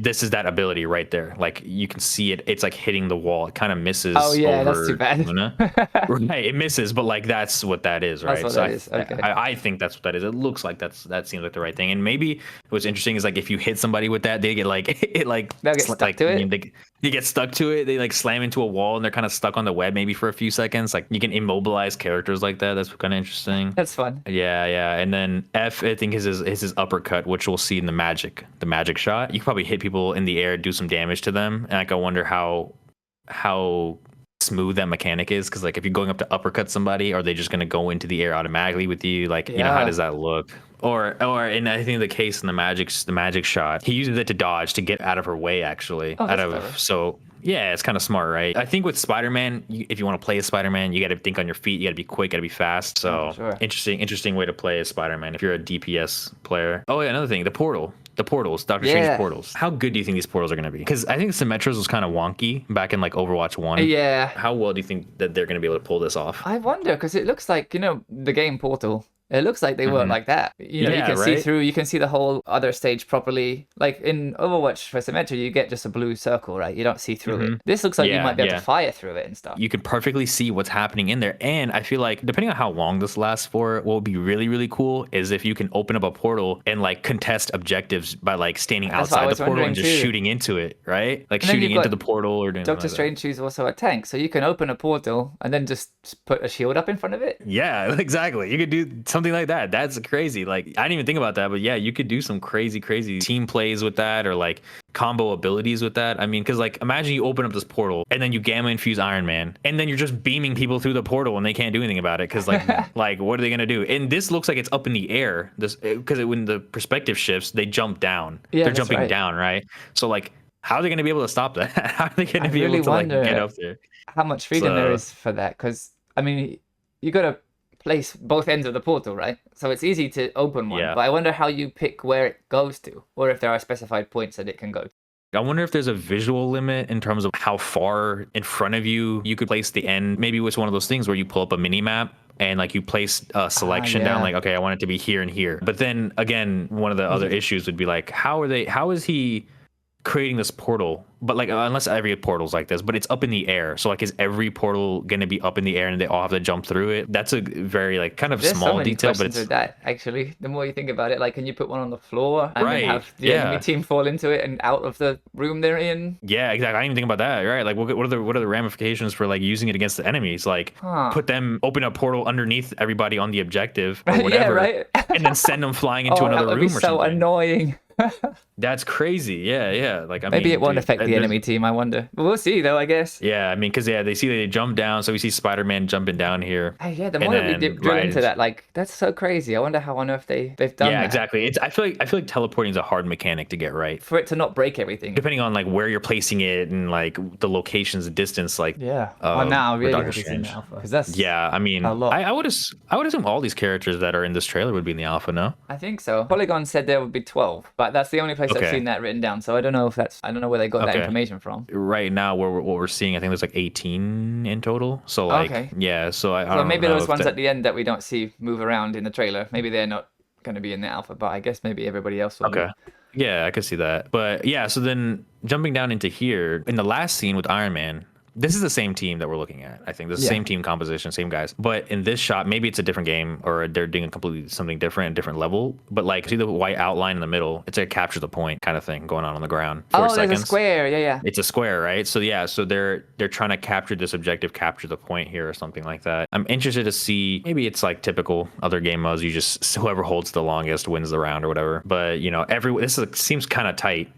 this is that ability right there. Like you can see it. It's like hitting the wall. It kind of misses. Oh yeah, over that's too bad. Right, it misses, but like that's what that is, right? That's what that is. Okay. I think that's what that is. It looks like that seems like the right thing. And maybe what's interesting is like if you hit somebody with that, they get like they'll get stuck to it. They get stuck to it. They like slam into a wall and they're kind of stuck on the web maybe for a few seconds. Like you can immobilize characters like that. That's kind of interesting. That's fun. Yeah. And then F, I think is his uppercut, which we'll see in the magic shot. You can probably hit people in the air, do some damage to them, and like I wonder how smooth that mechanic is, because like if you're going up to uppercut somebody, are they just going to go into the air automatically with you? Like how does that look? Or in I think the case in the magic shot, he uses it to dodge to get out of her way actually. So yeah, it's kind of smart, right? I think with Spider-Man, if you want to play as Spider-Man, you got to think on your feet, you got to be quick, got to be fast. So interesting way to play as Spider-Man if you're a DPS player. Oh yeah, another thing, the portals, Doctor Strange portals. How good do you think these portals are going to be? Because I think Symmetros was kind of wonky back in like Overwatch 1. Yeah. How well do you think that they're going to be able to pull this off? I wonder, because it looks like, the game Portal. It looks like they work like that. You can see through, you can see the whole other stage properly. Like in Overwatch for Symmetry, you get just a blue circle, right? You don't see through it. This looks like you might be able to fire through it and stuff. You can perfectly see what's happening in there. And I feel like depending on how long this lasts for, what would be really, really cool is if you can open up a portal and like contest objectives by like standing outside the portal and just shooting into it, right? Like shooting into the portal or doing Doctor Strange is also a tank, so you can open a portal and then just put a shield up in front of it. Yeah, exactly. You could do something like that. That's crazy. Like I didn't even think about that, but yeah, you could do some crazy team plays with that, or like combo abilities with that. I mean, because like imagine you open up this portal and then you gamma infuse Iron Man, and then you're just beaming people through the portal and they can't do anything about it because like what are they gonna do? And this looks like it's up in the air. This because when the perspective shifts, they jump down. Yeah, they're jumping down, right? So like, how are they gonna be able to stop that? How are they gonna be able to like get up there? How much freedom there is for that? Because I mean, you gotta place both ends of the portal, right? So it's easy to open one, but I wonder how you pick where it goes to, or if there are specified points that it can go to. I wonder if there's a visual limit in terms of how far in front of you could place the end. Maybe it's one of those things where you pull up a mini map and like you place a selection down, like, okay, I want it to be here and here. But then again, one of the other issues would be like, how is he creating this portal? But like, unless every portal's like this, but it's up in the air. So like, is every portal going to be up in the air and they all have to jump through it? That's a very like kind of small detail, but it's with that actually. The more you think about it, like, can you put one on the floor and then have the enemy team fall into it and out of the room they're in? Yeah, exactly. I didn't even think about that. Right? Like, what are the ramifications for like using it against the enemies? Like, open a portal underneath everybody on the objective or whatever, and then send them flying into another room or something. So annoying. That's crazy. Yeah. Like, I Maybe mean, it won't dude, affect the there's- enemy team, I wonder. But we'll see, though, I guess. Yeah, I mean, because they see they jump down, so we see Spider-Man jumping down here. Hey, yeah, the and more that we then drill right into that, like, that's so crazy. I wonder how on earth they've done Yeah, that. exactly. I feel like teleporting is a hard mechanic to get right. For it to not break everything. Depending on like where you're placing it and like the locations, the distance, like Yeah. Well, now I with really Doctor hope it's in the Strange. alpha. Because that's Yeah, I mean, a lot. I would assume all these characters that are in this trailer would be in the alpha. No. I think so. Polygon said there would be 12, but that's the only place I've Okay. seen that written down. So I don't know where they got that Okay. information from. Right now, what we're seeing, I think there's like 18 in total. So like, Okay. yeah. So I So don't maybe know those if ones that- at the end that we don't see move around in the trailer, maybe they're not going to be in the alpha, but I guess maybe everybody else will Okay. Yeah, I could see that. But yeah, so then jumping down into here, in the last scene with Iron Man, this is the same team that we're looking at. I think this is the Yeah. same team composition, same guys. But in this shot, maybe it's a different game or they're doing completely something different, a different level. But like, see the white outline in the middle? It's a capture the point kind of thing going on the ground. be. 4 Oh, seconds. there's a square. Yeah. It's a square, right? So yeah, so they're trying to capture this objective, capture the point here or something like that. I'm interested to see, maybe it's like typical other game modes, you just whoever holds the longest wins the round or whatever. But you know, seems kind of tight.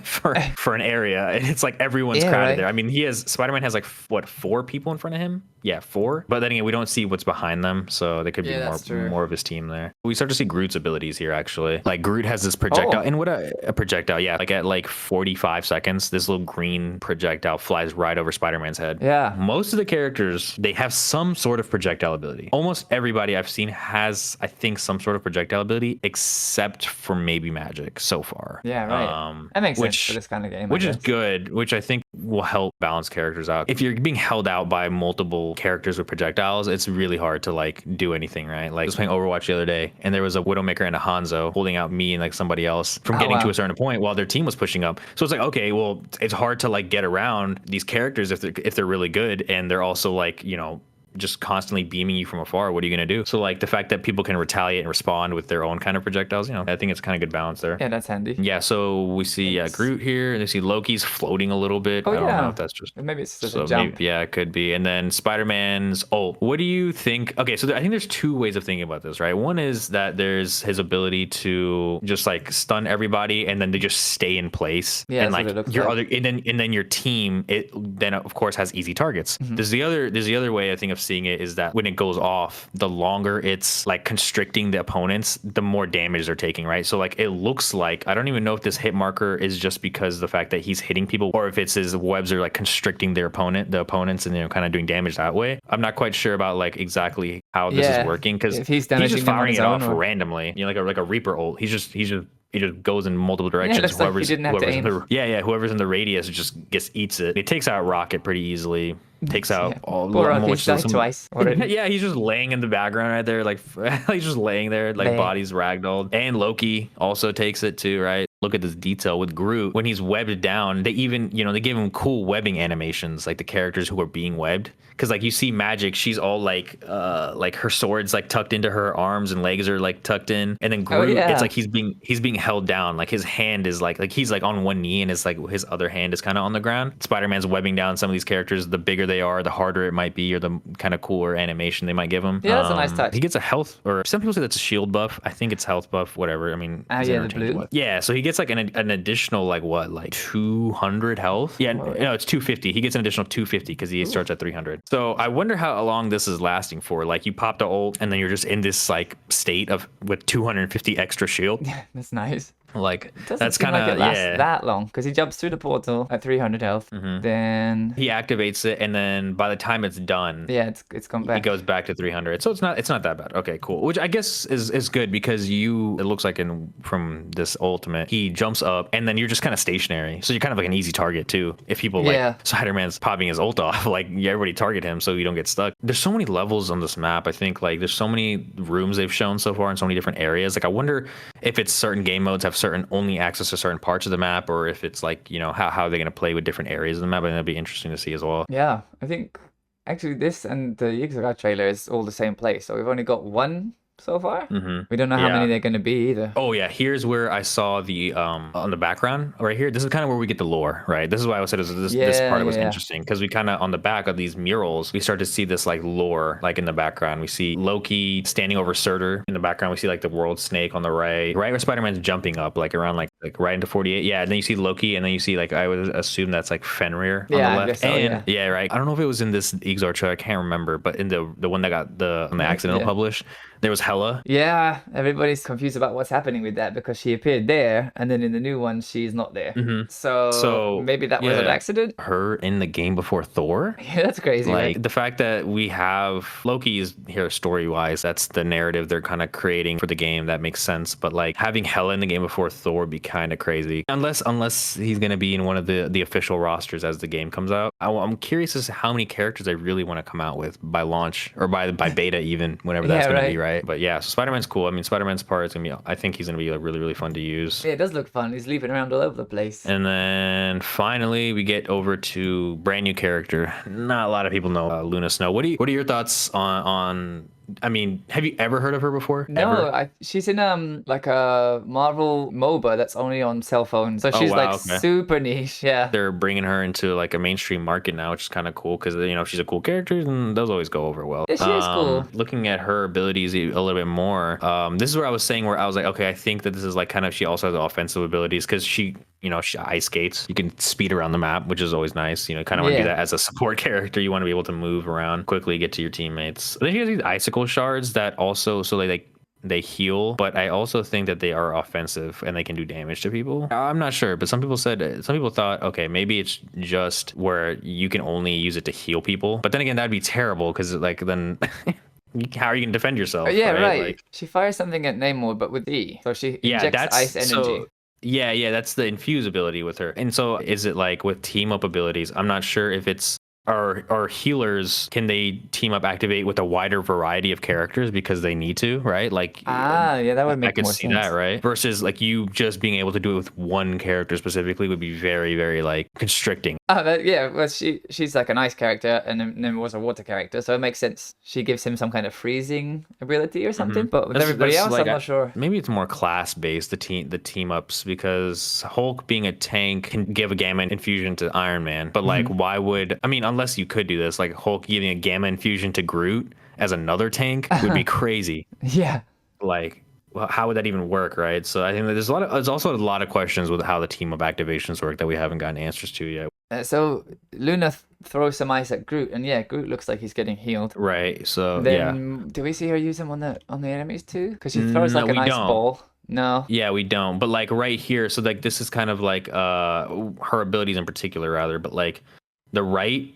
for an area, and it's like everyone's Yeah, crowded right. there. I mean, Spider-Man has like 4 people in front of him. Yeah, 4. But then again, we don't see what's behind them, so they could Yeah, be that's true. more of his team there. We start to see Groot's abilities here actually. Like Groot has this projectile, Oh. and what a projectile. Yeah, like at like 45 seconds, this little green projectile flies right over Spider-Man's head. Yeah. Most of the characters, they have some sort of projectile ability. Almost everybody I've seen has, I think, some sort of projectile ability, except for maybe Magik so far. Yeah, right. That makes sense for this kind of game. Which I is guess. good, which I think will help balance characters out. If you're being held out by multiple characters with projectiles, it's really hard to like do anything, right? Like I was playing Overwatch the other day, and there was a Widowmaker and a Hanzo holding out me and like somebody else from getting to wow. a certain point while their team was pushing up. So it's like, okay, well, it's hard to like get around these characters if they're really good, and they're also like, you know, just constantly beaming you from afar. What are you going to do? So like the fact that people can retaliate and respond with their own kind of projectiles, you know, I think it's kind of good balance there. Yeah, that's handy. Yeah, so we see Groot here, and we see Loki's floating a little bit. Oh, I don't yeah. know if that's just Maybe it's just so a jump. maybe, yeah, it could be. And then Spider-Man's ult. What do you think? Okay, so I think there's 2 ways of thinking about this, right? One is that there's his ability to just like stun everybody, and then they just stay in place. Yeah, and that's what like it looks your like. other, and then your team, it then of course has easy targets. Mm-hmm. There's the other way I think of seeing it is that when it goes off, the longer it's like constricting the opponents, the more damage they're taking, right? So like it looks like, I don't even know if this hit marker is just because the fact that he's hitting people, or if it's his webs are like constricting the opponents, and you know, kind of doing damage that way. I'm not quite sure about like exactly how this Yeah, is working, because if he's he's damaging just them on firing his it own, off or- randomly, you know, like a Reaper ult. He just goes in multiple directions. looks like he didn't have to whoever's in aim. whoever's in the radius just eats it. It takes out Rocket pretty easily. Takes out Yeah. all Poor more Rocky's died some- twice already. Yeah, he's just laying in the background right there, like he's just laying there, like Laying. bodies ragdolled. And Loki also takes it too, right? Look at this detail with Groot when he's webbed down. They even, you know, they give him cool webbing animations, like the characters who are being webbed. Because like you see Magik, she's all like her sword's like tucked into her arms and legs are like tucked in, and then Groot, yeah. it's like he's being held down, like his hand is like he's like on one knee, and it's like his other hand is kind of on the ground. Spider-Man's webbing down some of these characters. The bigger they are, the harder it might be, or the kind of cooler animation they might give him. Yeah, that's a nice touch. He gets a health, or some people say that's a shield buff. I think it's health buff, whatever. I mean, it's yeah, the interchangeable. blue. Yeah, so he gets like an additional like 200 health. Yeah, no, it's 250. He gets an additional 250 because he starts at 300. So I wonder how long this is lasting for. Like you pop the ult, and then you're just in this like state of with 250 extra shield. That's nice. Like Doesn't that's seem kind of like it lasts that long, because he jumps through the portal at 300 health. Then He activates it, and then by the time it's done, yeah, it's come he back. goes back to 300. So it's not that bad. Okay, cool. Which I guess is good, because it looks like from this ultimate, he jumps up, and then you're just kind of stationary. So you're kind of like an easy target too. If people Yeah. like Spider-Man's popping his ult off, like everybody target him so you don't get stuck. There's so many levels on this map. I think like there's so many rooms they've shown so far in so many different areas. Like I wonder if it's certain game modes have certain only access to certain parts of the map, or if it's like, you know, how they're going to play with different areas of the map. And that'd be interesting to see as well. Yeah, I think actually this and the Xmmar trailer is all the same place. So we've only got one so far. We don't know how Yeah. many they're going to be either. Oh yeah, here's where I saw the on the background right here. This is kind of where we get the lore, right? This is why I said this part was Yeah. interesting, because we kind of on the back of these murals we start to see this like lore, like in the background we see Loki standing over Surtur. In the background we see like the world snake on the right where Spider-Man's jumping up like around like like right into 48. Yeah, and then you see Loki, and then you see like I would assume that's like Fenrir on Yeah, the I left. guess so, And yeah. right. I don't know if it was in this Xor trailer, I can't remember, but in the one that got the accidental Yeah. published, there was Hela. Yeah, everybody's confused about what's happening with that because she appeared there, and then in the new one, she's not there. So So maybe that was an yeah, accident. her in the game before Thor. Yeah, that's crazy, Like right? the fact that we have Loki is here story wise, that's the narrative they're kind of creating for the game. That makes sense. But like having Hela in the game before Thor would be kind of crazy. Unless he's gonna be in one of the official rosters as the game comes out. I'm curious as to how many characters they really want to come out with by launch or by beta even whenever that's Yeah, gonna right. be, right? But yeah, so Spider-Man's cool. I mean, Spider-Man's part is gonna be. I think he's gonna be like, really really fun to use. Yeah, it does look fun. He's leaping around all over the place. And then finally, we get over to brand new character. Not a lot of people know Luna Snow. What are your thoughts on? I mean, have you ever heard of her before? No, Ever? she's in like a Marvel MOBA that's only on cell phone. So she's wow, like okay. super niche. Yeah. They're bringing her into like a mainstream market now, which is kind of cool because she's a cool character and those always go over well. Yeah, she is cool. Looking at her abilities a little bit more, this is where I was saying where I was like, okay, I think that this is like kind of she also has offensive abilities because she ice skates. You can speed around the map, which is always nice. Kind of want to do that as a support character. You want to be able to move around quickly, get to your teammates. Then she has these icicle shards that also they heal, but I also think that they are offensive and they can do damage to people. I'm not sure, but some people thought, okay, maybe it's just where you can only use it to heal people. But then again, that'd be terrible because like then how are you gonna defend yourself? Yeah, right. Like, she fires something at Namor, but with E. So she injects ice energy. So, yeah, that's the infuse ability with her. And so is it like with team up abilities? I'm not sure if it's are healers, can they team up activate with a wider variety of characters because they need to, right? Like yeah, that would make I could more see sense. that, right? Versus like you just being able to do it with one character specifically would be very, very like constricting. Yeah, well, she's like an ice character, and then was a water character, so it makes sense. She gives him some kind of freezing ability or something. But with everybody else, I'm not sure. Maybe it's more class based, the team ups, because Hulk being a tank can give a gamma infusion to Iron Man, but like why would unless you could do this, like Hulk giving a gamma infusion to Groot as another tank would be crazy. Yeah. Like, well, how would that even work, right? So I think that there's also a lot of questions with how the team up activations work that we haven't gotten answers to yet. So Luna throws some ice at Groot, and yeah, Groot looks like he's getting healed. Right. So then, do we see her use them on the enemies too? Because she throws like an ice ball. No. Yeah, we don't. But like right here, so like this is kind of like her abilities in particular, rather. But like the right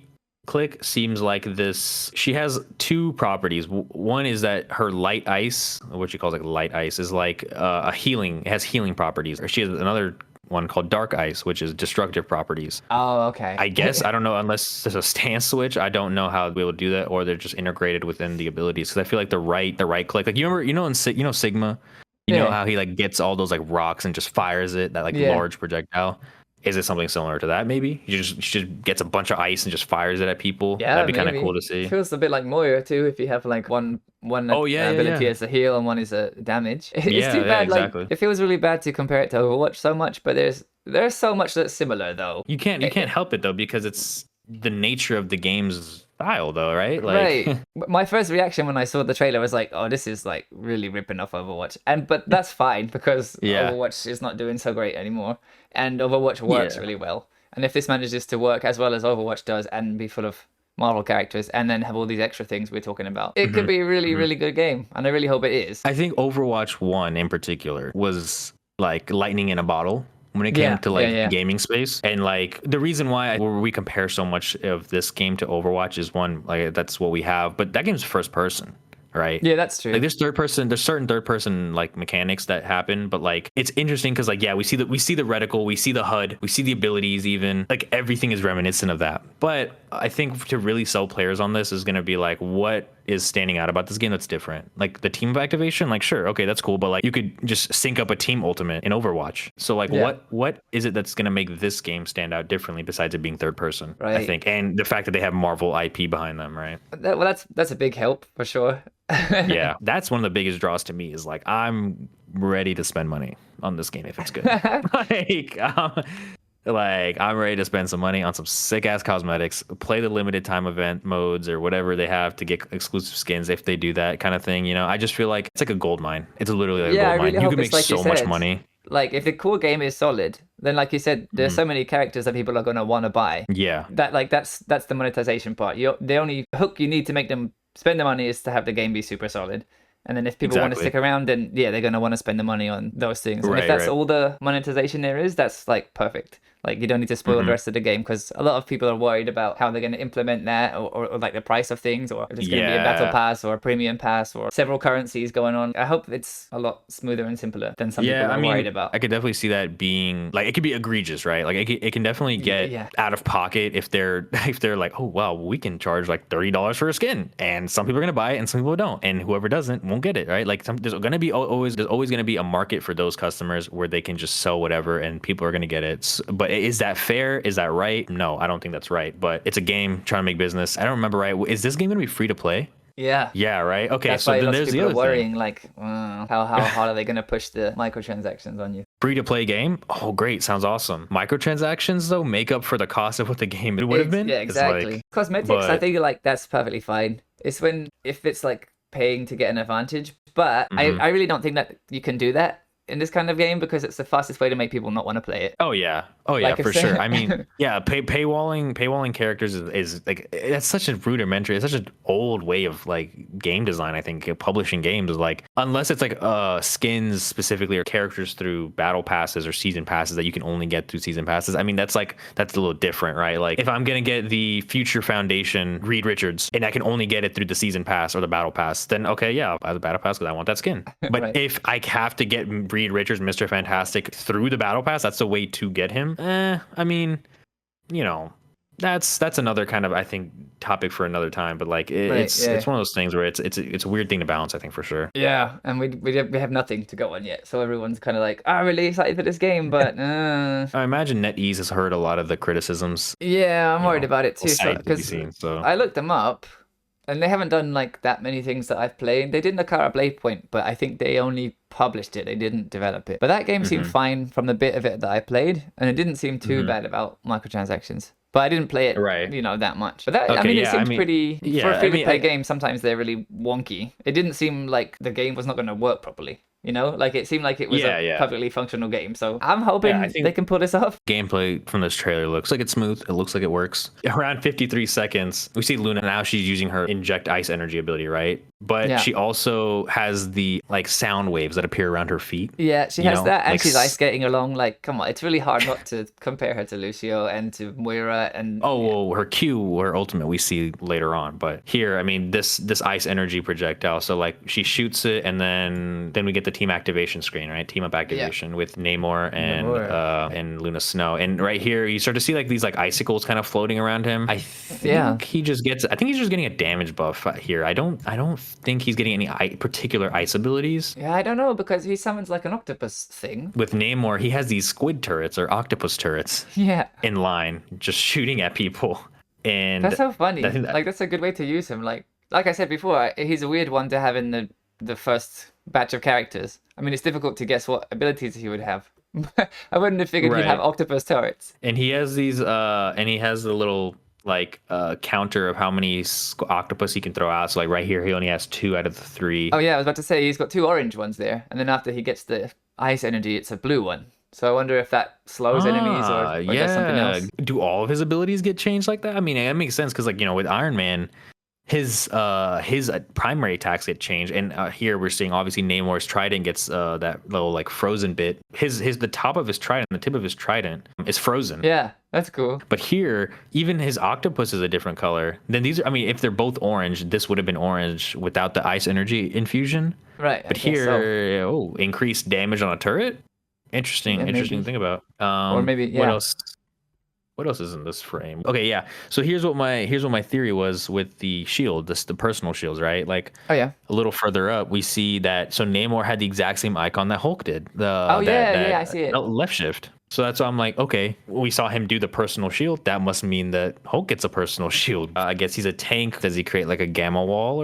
click seems like this. She has two properties. One is that her light ice, what she calls like light ice, is like a healing. It has healing properties. Or she has another one called dark ice, which is destructive properties. Oh, okay. I guess I don't know, unless there's a stance switch. I don't know how they will do that, or they're just integrated within the abilities. Because I feel like the right click, like you know Sigma, you know how he like gets all those like rocks and just fires it, that like large projectile. Is it something similar to that? Maybe she just gets a bunch of ice and just fires it at people. Yeah, that'd be kind of cool to see. It feels a bit like Moira too. If you have like one ability as a heal and one is a damage. It's too bad. Exactly. Like it feels really bad to compare it to Overwatch so much, but there's so much that's similar though. You can't help it though, because it's the nature of the game's style though, right? Like, right. My first reaction when I saw the trailer was like, oh, this is like really ripping off Overwatch. But that's fine because Overwatch is not doing so great anymore. And Overwatch works really well. And if this manages to work as well as Overwatch does and be full of Marvel characters and then have all these extra things we're talking about, it could be a really, really good game. And I really hope it is. I think Overwatch 1 in particular was like lightning in a bottle when it came to like gaming space. And like the reason why we compare so much of this game to Overwatch is one, like that's what we have, but that game's first person. Right. Yeah, that's true. Like there's certain third person like mechanics that happen, but like it's interesting because like we see the reticle, we see the HUD, we see the abilities, even like everything is reminiscent of that. But I think to really sell players on this is gonna be like, what is standing out about this game that's different? Like the team of activation, like sure, okay, that's cool, but like you could just sync up a team ultimate in Overwatch. So like what is it that's gonna make this game stand out differently besides it being third person? Right. I think, and the fact that they have Marvel IP behind them, right? That's a big help for sure. Yeah, that's one of the biggest draws to me is like I'm ready to spend money on this game if it's good. Like I'm ready to spend some money on some sick ass cosmetics, play the limited time event modes or whatever they have to get exclusive skins if they do that kind of thing. I just feel like it's like a gold mine. It's literally like a gold mine. You can make so much money. like if the core game is solid, then like you said, there's so many characters that people are gonna want to buy. Yeah. That like that's the monetization part. The only hook you need to make them spend the money is to have the game be super solid. And then if people want to stick around, then yeah, they're going to want to spend the money on those things. And if that's all the monetization there is, that's like perfect. Like you don't need to spoil the rest of the game, because a lot of people are worried about how they're going to implement that, or like the price of things, or if it's going to be a battle pass or a premium pass or several currencies going on. I hope it's a lot smoother and simpler than some people are worried about. I could definitely see that being like, it could be egregious, right? Like it can definitely get out of pocket if they're like, oh wow, we can charge like $30 for a skin, and some people are going to buy it and some people don't, and whoever doesn't won't get it, right? Like there's always going to be a market for those customers where they can just sell whatever and people are going to get it. But is that fair? Is that right? No, I don't think that's right. But it's a game trying to make business. I don't remember, right? Is this game going to be free to play? Yeah. Yeah, right? Okay, that's so why then there's the other worrying, thing. like, how hard are they going to push the microtransactions on you? Free to play game? Oh, great. Sounds awesome. Microtransactions, though, make up for the cost of what the game would have been? Yeah, exactly. Like, cosmetics, I think like that's perfectly fine. It's if it's like paying to get an advantage. But I really don't think that you can do that in this kind of game, because it's the fastest way to make people not want to play it. Oh yeah, like for sure. I mean, yeah, paywalling characters is like, that's such a rudimentary, it's such an old way of like game design. I think publishing games is like, unless it's like skins specifically or characters through battle passes or season passes that you can only get through season passes. I mean, that's a little different, right? Like if I'm gonna get the Future Foundation Reed Richards and I can only get it through the season pass or the battle pass, then okay, yeah, I'll buy the battle pass because I want that skin. But if I have to get Reed Richards, Mr. Fantastic through the battle pass, that's the way to get him. I mean, you know, that's another kind of, I think, topic for another time. But like it's one of those things where it's a weird thing to balance, I think, for sure. Yeah, and we have nothing to go on yet, so everyone's kind of like, I'm really excited for this game, but I imagine NetEase has heard a lot of the criticisms. Yeah, I'm worried about it too. So I looked them up, and they haven't done like that many things that I've played. They did Nakara Blade Point, but I think they only published it. They didn't develop it. But that game seemed fine from the bit of it that I played, and it didn't seem too bad about microtransactions. But I didn't play it, that much. But that, it seemed pretty, for a free-to-play game, sometimes they're really wonky. It didn't seem like the game was not going to work properly. You know, like it seemed like it was a perfectly functional game. So I'm hoping they can pull this off. Gameplay from this trailer looks like it's smooth. It looks like it works. Around 53 seconds, we see Luna now. She's using her inject ice energy ability, right? But she also has the like sound waves that appear around her feet. Yeah, she has that, and she's ice skating along. Like, come on, it's really hard not to compare her to Lucio and to Moira and. Oh well, her Q, her ultimate, we see later on. But here, I mean, this ice energy projectile. So like, she shoots it, and then we get the team activation screen, right? Team up activation with Namor and Luna Snow. And right here, you start to see like these like icicles kind of floating around him. I think he's just getting a damage buff here. I don't think he's getting any particular ice abilities. Yeah, I don't know, because he summons like an octopus thing. With Namor, he has these squid turrets or octopus turrets. Yeah. In line, just shooting at people. And that's so funny. Like that's a good way to use him. Like I said before, he's a weird one to have in the first batch of characters. I mean, it's difficult to guess what abilities he would have. I wouldn't have figured he'd have octopus turrets. And he has these, and he has the little counter of how many octopus he can throw out. So like right here, he only has 2 out of the 3. Oh yeah, I was about to say he's got 2 orange ones there, and then after he gets the ice energy, it's a blue one. So I wonder if that slows enemies or does something else. Do all of his abilities get changed like that? I mean, that makes sense because like, you know, with Iron Man, his primary attacks get changed, and here we're seeing obviously Namor's trident gets that little like frozen bit. The top of his trident, the tip of his trident is frozen. Yeah, that's cool. But here, even his octopus is a different color. Then these are, I mean, if they're both orange, this would have been orange without the ice energy infusion. Right. But here, increased damage on a turret. Interesting to think about. Or maybe what else? What else is in this frame? Okay, yeah. So here's what my theory was with the shield, the personal shields, right? Like, a little further up, we see that Namor had the exact same icon that Hulk did. I see it. Left shift. So that's why I'm like, okay, we saw him do the personal shield. That must mean that Hulk gets a personal shield. I guess he's a tank. Does he create like a gamma wall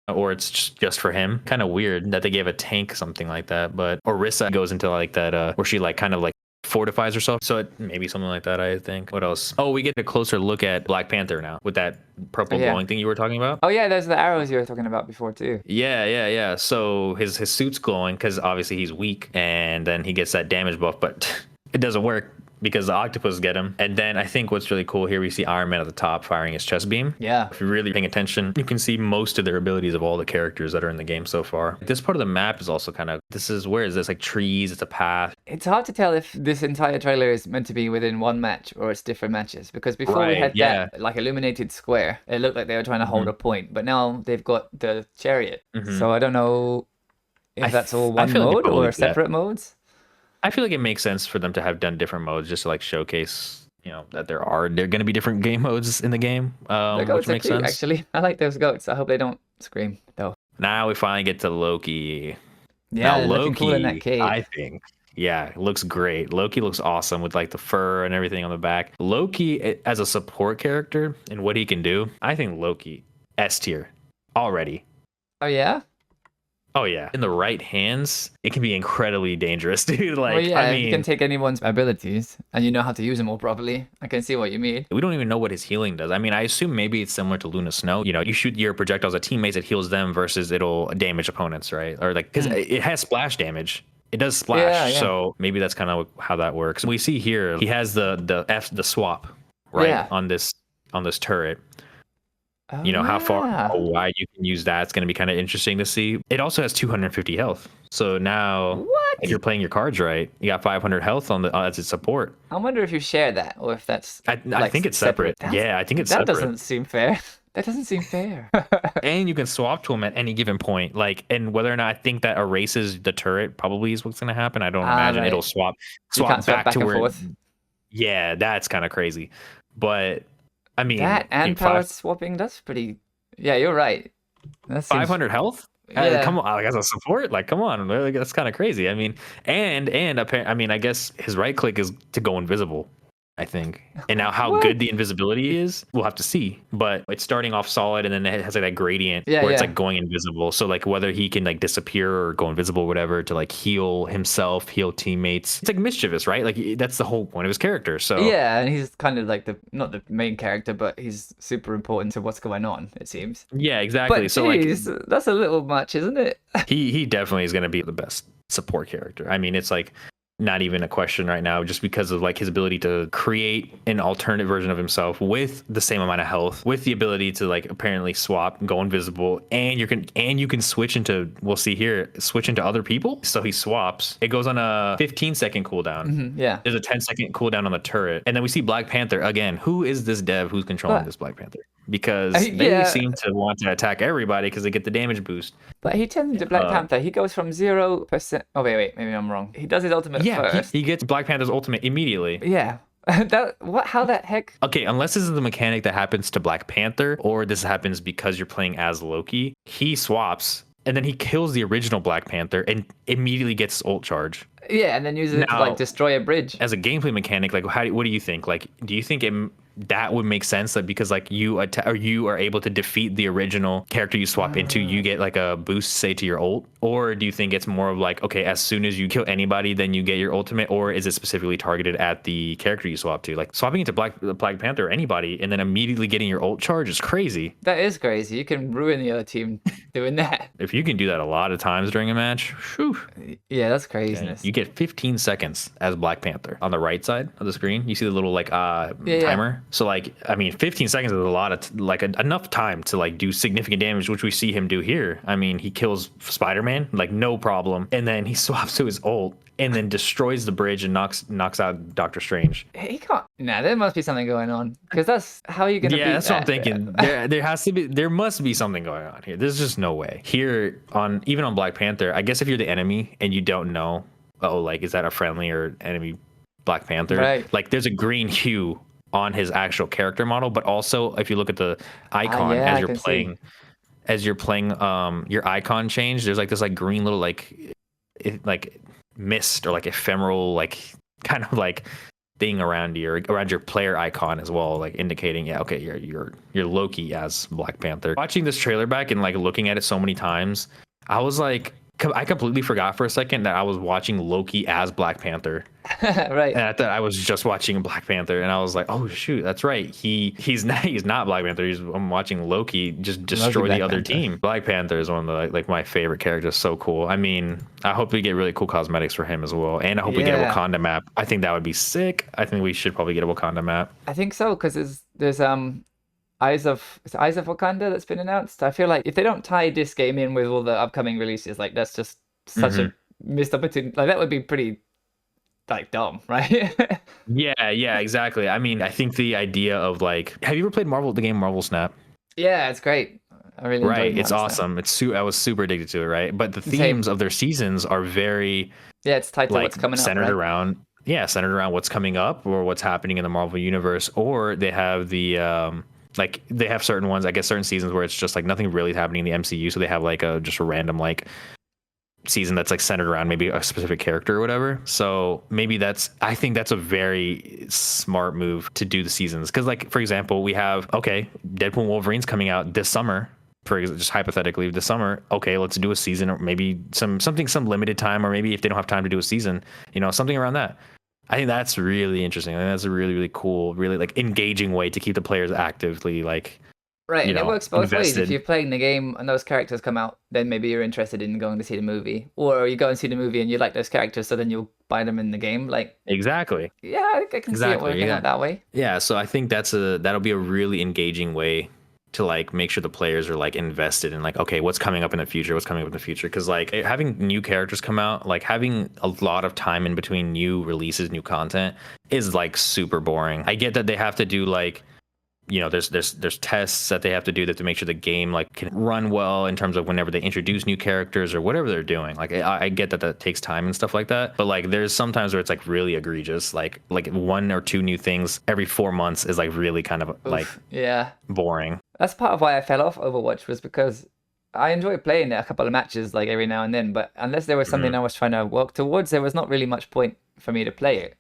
or it's just for him? Kind of weird that they gave a tank something like that. But Orisa goes into like that where she like kind of like fortifies herself. So maybe something like that, I think. What else? Oh, we get a closer look at Black Panther now with that purple glowing thing you were talking about. Oh yeah, there's the arrows you were talking about before too. Yeah. So his suit's glowing because obviously he's weak, and then he gets that damage buff, but it doesn't work because the octopus get him. And then I think what's really cool here, we see Iron Man at the top firing his chest beam. Yeah. If you're really paying attention, you can see most of their abilities of all the characters that are in the game so far. This part of the map is also kind of, where is this? Like trees, it's a path. It's hard to tell if this entire trailer is meant to be within one match or it's different matches, because before we had that like illuminated square, it looked like they were trying to hold a point, but now they've got the chariot. So I don't know if that's all one mode or separate modes. I feel like it makes sense for them to have done different modes just to like showcase, that there are going to be different game modes in the game, which makes sense. Actually, I like those goats. I hope they don't scream though. Now we finally get to Loki. Yeah, now Loki, cool in that cave. I think. Yeah, it looks great. Loki looks awesome with like the fur and everything on the back. Loki as a support character and what he can do, I think Loki S tier already. Oh yeah? Oh yeah, in the right hands, it can be incredibly dangerous, dude. Like, I mean, you can take anyone's abilities, and you know how to use them all properly. I can see what you mean. We don't even know what his healing does. I mean, I assume maybe it's similar to Luna Snow. You shoot your projectiles at teammates, it heals them versus it'll damage opponents, right? Or like, because it has splash damage. It does splash, so maybe that's kind of how that works. We see here he has the swap right on this turret. How far, how wide you can use that. It's going to be kind of interesting to see. It also has 250 health. So now, if you're playing your cards right, you got 500 health as its support. I wonder if you share that, or if that's. I think it's separate. Yeah, I think it's separate. That doesn't seem fair. That doesn't seem fair. And you can swap to him at any given point. And whether or not I think that erases the turret probably is what's going to happen. I don't imagine it'll swap back to where. Forth. Yeah, that's kind of crazy. But. I mean, that and power swapping, that's pretty. Yeah, you're right. That's 500 health? Yeah. Come on, like as a support, like come on, that's kind of crazy. I mean, I guess his right click is to go invisible. I think. And now how good the invisibility is, we'll have to see. But it's starting off solid, and then it has like that gradient where it's like going invisible. So like whether he can like disappear or go invisible or whatever to like heal himself, heal teammates. It's like mischievous, right? Like that's the whole point of his character. So yeah, and he's kind of like not the main character, but he's super important to what's going on, it seems. Yeah, exactly. But so geez, that's a little much, isn't it? he definitely is going to be the best support character. I mean, it's like not even a question right now, just because of like his ability to create an alternate version of himself with the same amount of health, with the ability to like apparently swap, go invisible, and you can switch into, we'll see here, switch into other people. So he swaps. It goes on a 15-second cooldown. Mm-hmm, yeah. There's a 10-second cooldown on the turret, and then we see Black Panther again. Who is this dev who's controlling this Black Panther? Because they seem to want to attack everybody because they get the damage boost. But he turns into Black Panther. He goes from 0%. Oh wait, maybe I'm wrong. He does his ultimate first. He gets Black Panther's ultimate immediately. Yeah. How that heck? Okay, unless this is the mechanic that happens to Black Panther, or this happens because you're playing as Loki, he swaps and then he kills the original Black Panther and immediately gets ult charge. Yeah, and then uses it to like destroy a bridge. As a gameplay mechanic, like what do you think? Like, do you think that would make sense, that because like you are able to defeat the original character you swap into, you get like a boost, say, to your ult? Or do you think it's more of like, okay, as soon as you kill anybody, then you get your ultimate? Or is it specifically targeted at the character you swap to? Like swapping into Black Panther or anybody and then immediately getting your ult charge is crazy. That is crazy. You can ruin the other team doing that. If you can do that a lot of times during a match, whew. Yeah, that's craziness. Okay. You get 15 seconds as Black Panther. On the right side of the screen, you see the little like timer. So like, I mean, 15 seconds is a lot of enough time to like do significant damage, which we see him do here. I mean, he kills Spider-Man like no problem, and then he swaps to his ult and then destroys the bridge and knocks out Doctor Strange. He can't. Nah, there must be something going on, because that's how you gonna. Yeah, that's what I'm thinking. There must be something going on here. There's just no way here even on Black Panther. I guess if you're the enemy and you don't know, like is that a friendly or enemy Black Panther? Right. Like there's a green hue on his actual character model, but also if you look at the icon as you're playing your icon change, there's like this like green little like mist or like ephemeral like kind of like thing around your player icon as well, like indicating you're Loki as Black Panther. Watching this trailer back and like looking at it so many times, I was like, I completely forgot for a second that I was watching Loki as Black Panther. Right. And I thought I was just watching Black Panther, and I was like, "Oh shoot, that's right. He's not Black Panther. I'm watching Loki just destroy the other team." Black Panther is one of the like my favorite characters. So cool. I mean, I hope we get really cool cosmetics for him as well, and I hope we get a Wakanda map. I think that would be sick. I think we should probably get a Wakanda map. I think so, because there's Eyes of Wakanda that's been announced. I feel like if they don't tie this game in with all the upcoming releases, like that's just such a missed opportunity. Like that would be pretty like dumb, right? Yeah, exactly. I mean, I think the idea of like, have you ever played the game Marvel Snap? Yeah, it's great. I really enjoyed It's Marvel awesome. I was super addicted to it, right? But the themes of their seasons are very it's tied to like what's coming centered up, right? around centered around what's coming up or what's happening in the Marvel universe, or they have the like they have certain ones, I guess certain seasons where it's just like nothing really happening in the MCU, so they have like just a random like season that's like centered around maybe a specific character or whatever. So maybe I think that's a very smart move to do the seasons, because like for example, we have Deadpool and Wolverine's coming out this summer, for just hypothetically this summer. Okay, let's do a season, or maybe some limited time, or maybe if they don't have time to do a season, something around that. I think that's really interesting. I think that's a really, really cool, really like engaging way to keep the players actively like right. And it works both invested. ways. If you're playing the game and those characters come out, then maybe you're interested in going to see the movie, or you go and see the movie and you like those characters, so then you'll buy them in the game. Like exactly. Yeah, I can see it working out that way. Yeah, so I think that'll be a really engaging way to like make sure the players are like invested in like, okay, what's coming up in the future, because like having new characters come out, like having a lot of time in between new releases, new content is like super boring. I get that they have to do like, there's tests that they have to do that to make sure the game like can run well in terms of whenever they introduce new characters or whatever they're doing. Like I get that takes time and stuff like that, but like there's sometimes where it's like really egregious, like one or two new things every 4 months is like really kind of like boring. That's part of why I fell off Overwatch, was because I enjoy playing it a couple of matches like every now and then, but unless there was something I was trying to work towards, there was not really much point for me to play it.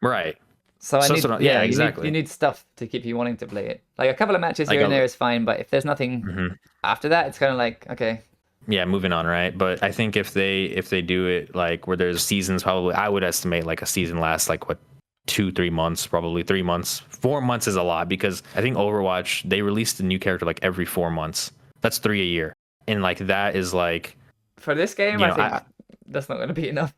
Right. So exactly. You need stuff to keep you wanting to play it. Like a couple of matches here and there is fine, but if there's nothing after that, it's kind of like, okay. Yeah, moving on, right? But I think if they do it like where there's seasons, probably I would estimate like a season lasts like 2-3 months, probably 3 months. 4 months is a lot, because I think Overwatch, they released a new character like every 4 months. That's 3 a year, and like that is like for this game, I think that's not going to be enough.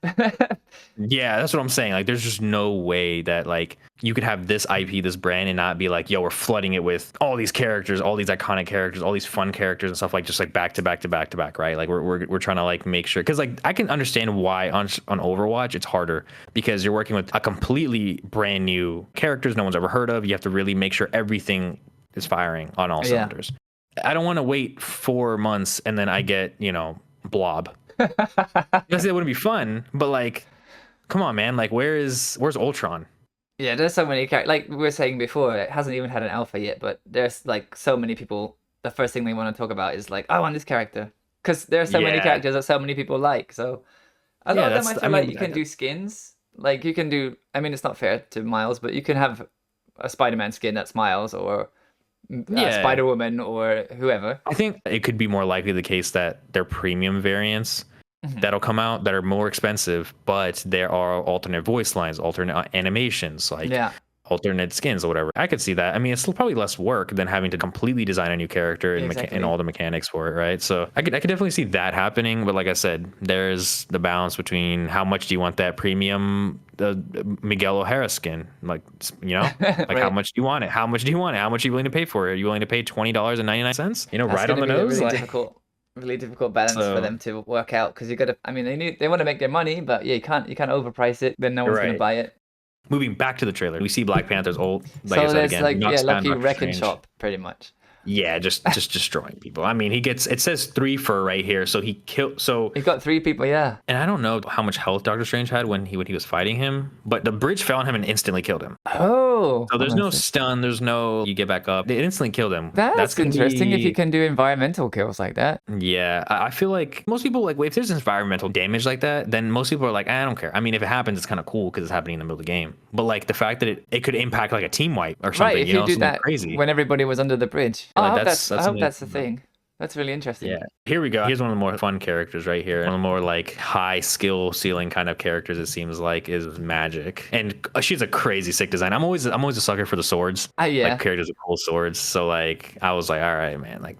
Yeah, that's what I'm saying. Like, there's just no way that like you could have this IP, this brand, and not be like, yo, we're flooding it with all these characters, all these iconic characters, all these fun characters and stuff, like just like back to back to back to back, right? Like we're trying to like make sure, because like I can understand why on Overwatch it's harder, because you're working with a completely brand new characters no one's ever heard of. You have to really make sure everything is firing on all cylinders. I don't want to wait 4 months and then I get, Blob. Because it wouldn't be fun, but like, come on, man. Like, where's Ultron? Yeah, there's so many characters. Like we were saying before, it hasn't even had an alpha yet, but there's like so many people. The first thing they want to talk about is like, I want this character, because there are so many characters that so many people like. So a lot of them, I feel like you can do skins. Like you can do. I mean, it's not fair to Miles, but you can have a Spider-Man skin that's Miles, or Spider-Woman, or whoever. I think it could be more likely the case that they're premium variants that'll come out that are more expensive, but there are alternate voice lines, alternate animations, like alternate skins or whatever. I could see that. I mean, it's still probably less work than having to completely design a new character and all the mechanics for it, right? So I could definitely see that happening. But like I said, there's the balance between how much do you want that premium Miguel O'Hara skin, like like how much do you want it? How much do you want it? How much are you willing to pay for it? Are you willing to pay $20.99? Right on the nose. Really difficult balance for them to work out, because you got to. I mean, they want to make their money, but you can't overprice it. Then no one's going to buy it. Moving back to the trailer, we see Black Panther's ult. Like so there's again, Loki wrecking shop, pretty much. Yeah, just destroying people. I mean, it says 3 for right here, so he got 3 people, yeah. And I don't know how much health Doctor Strange had when he was fighting him, but the bridge fell on him and instantly killed him. Oh. So there's no stun, there's no you get back up. It instantly killed him. That's interesting if you can do environmental kills like that. Yeah, I feel like most people, like, if there's environmental damage like that, then most people are like, I don't care. I mean, if it happens, it's kind of cool because it's happening in the middle of the game. But like the fact that it could impact like a team wipe or something, right, if you do that crazy when everybody was under the bridge. I hope that's the thing. That's really interesting. Yeah. Here we go. Here's one of the more fun characters right here. One of the more like high skill ceiling kind of characters, it seems like, is Magik. And she's a crazy sick design. I'm always a sucker for the swords. Yeah. Like characters with cool swords. So like I was like, all right, man, like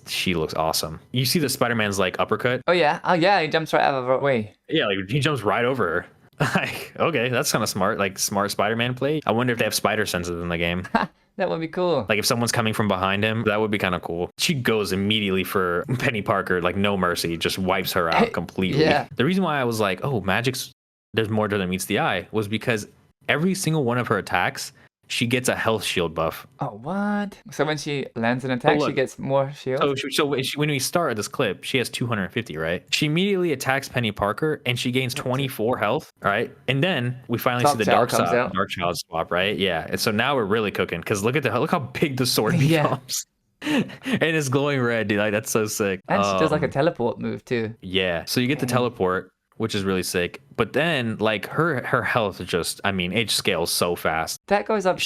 she looks awesome. You see the Spider-Man's like uppercut? Oh yeah, he jumps right out of her way. Yeah, like he jumps right over her. Like, okay, that's kind of smart. Like smart Spider-Man play. I wonder if they have spider senses in the game. That would be cool. Like if someone's coming from behind him, that would be kind of cool. She goes immediately for Peni Parker, like no mercy, just wipes her out completely. Yeah. The reason why I was like, oh, there's more to than meets the eye was because every single one of her attacks, she gets a health shield buff. Oh, what? So when she lands an attack, she gets more shield? So when we start this clip, she has 250, right? She immediately attacks Peni Parker, and she gains 24 health, right? And then we finally see the Dark Child swap, right? Yeah. And so now we're really cooking, because look how big the sword becomes. And it's glowing red, dude. Like, that's so sick. And she does like a teleport move, too. Yeah. So you get the teleport, which is really sick. But then, like, her health just, I mean, it scales so fast. That goes up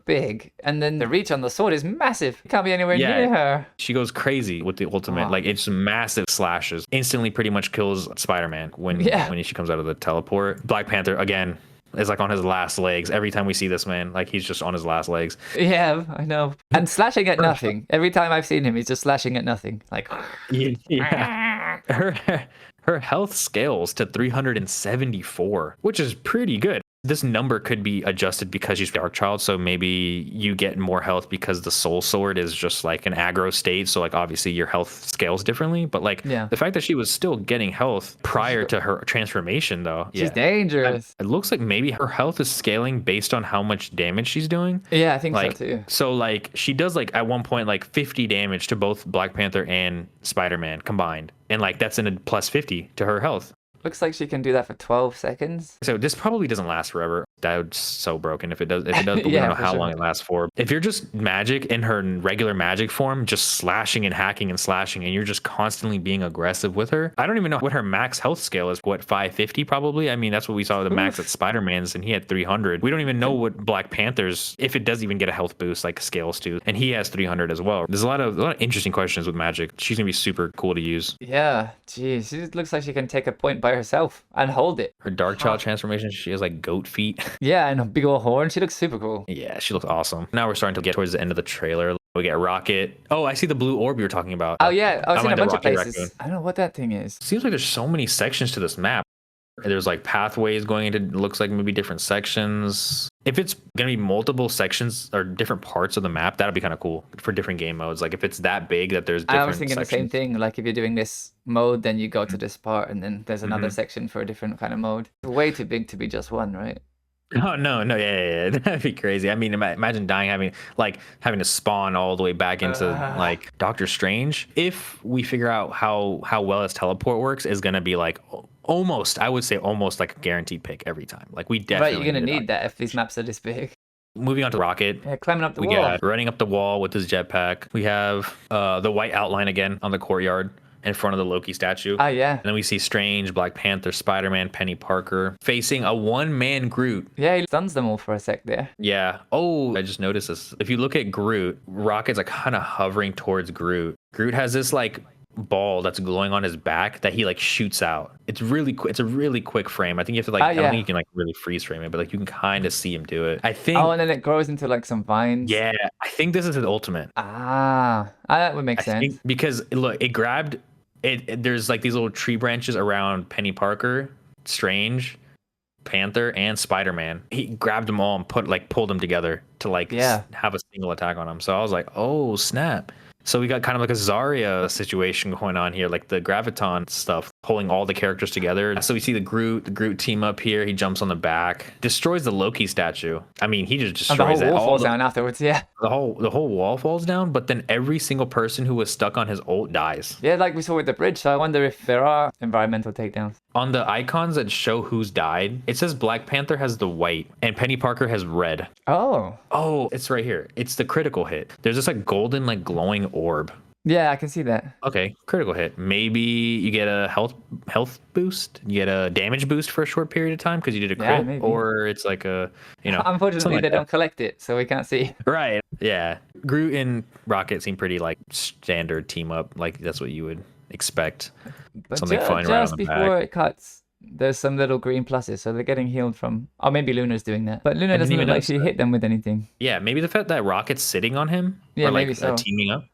big. And then the reach on the sword is massive. You can't be anywhere near her. She goes crazy with the ultimate. Like, it's massive slashes. Instantly pretty much kills Spider-Man when she comes out of the teleport. Black Panther, again, is like on his last legs. Every time we see this man, like he's just on his last legs. Yeah, I know. And slashing at nothing. Every time I've seen him, he's just slashing at nothing. Like, yeah. Her health scales to 374, which is pretty good. This number could be adjusted because she's Dark Child, so maybe you get more health because the Soul Sword is just like an aggro state, so like obviously your health scales differently, but like the fact that she was still getting health prior to her transformation though. She's dangerous. It looks like maybe her health is scaling based on how much damage she's doing. Yeah, I think so too. So like she does like at one point like 50 damage to both Black Panther and Spider-Man combined, and like that's in a plus 50 to her health. Looks like she can do that for 12 seconds. So this probably doesn't last forever. That would so broken if it does. But we don't know how long it lasts for. If you're just Magik in her regular Magik form, just slashing and hacking and slashing, and you're just constantly being aggressive with her. I don't even know what her max health scale is. What, 550 probably? I mean, that's what we saw the max at Spider-Man's, and he had 300. We don't even know what Black Panther's, if it does even get a health boost, like scales to, and he has 300 as well. There's a lot of interesting questions with Magik. She's gonna be super cool to use. Yeah, geez, she looks like she can take a point by herself and hold it. Her Dark Child transformation, she has like goat feet. Yeah, and a big old horn. She looks super cool. Yeah, she looks awesome. Now we're starting to get towards the end of the trailer. We get Rocket. Oh, I see the blue orb you were talking about. Oh yeah, I've seen a bunch of places. Raccoon. I don't know what that thing is. Seems like there's so many sections to this map. There's like pathways going into, looks like maybe different sections. If it's gonna be multiple sections or different parts of the map, that'd be kind of cool for different game modes. Like if it's that big that there's different I was thinking sections. the same thing. Like if you're doing this mode, then you go to this part and then there's another section for a different kind of mode. Way too big to be just one, right? Oh no, yeah. That'd be crazy. I mean, imagine dying, having to spawn all the way back into like Doctor Strange. If we figure out how well his teleport works, is gonna be like almost, I would say almost like a guaranteed pick every time. Like we definitely. Right, you're gonna need that if these maps are this big. Moving on to Rocket. Yeah, climbing up the wall. We got running up the wall with his jetpack. We have the white outline again on the courtyard in front of the Loki statue. Oh, yeah. And then we see Strange, Black Panther, Spider-Man, Peni Parker facing a one-man Groot. Yeah, he stuns them all for a sec there. Yeah. Oh, I just noticed this. If you look at Groot, Rocket's like kind of hovering towards Groot. Groot has this like ball that's glowing on his back that he like shoots out. It's really quick. It's a really quick frame. I think you have to like, I don't think you can like really freeze frame it, but like you can kind of see him do it. I think. Oh, and then it grows into like some vines. Yeah, I think this is his ultimate. That would make sense. Because look, it grabbed it. There's like these little tree branches around Peni Parker, Strange, Panther, and Spider-Man. He grabbed them all and pulled them together to like have a single attack on them. So I was like, oh snap. So we got kind of like a Zarya situation going on here, like the Graviton stuff, pulling all the characters together. So we see the Groot team up here. He jumps on the back, destroys the Loki statue. I mean, he just destroys the whole wall falls down afterwards, yeah. The whole wall falls down, but then every single person who was stuck on his ult dies. Yeah, like we saw with the bridge. So I wonder if there are environmental takedowns. On the icons that show who's died, it says Black Panther has the white and Peni Parker has red. Oh, it's right here. It's the critical hit. There's this like golden, like glowing orb. Yeah, I can see that. Okay, critical hit. Maybe you get a health boost. You get a damage boost for a short period of time because you did a crit, or it's like a, Unfortunately, they don't collect it, so we can't see. Right. Yeah. Groot and Rocket seem pretty like standard team up. Like that's what you would expect. But Something flying around just on the before back. it cuts, there's some little green pluses, so they're getting healed from. Oh, maybe Luna's doing that, but Luna I didn't doesn't look even like notice she that. hit them with anything. Yeah, maybe the fact that Rocket's sitting on him, Yeah, or like maybe so. teaming up.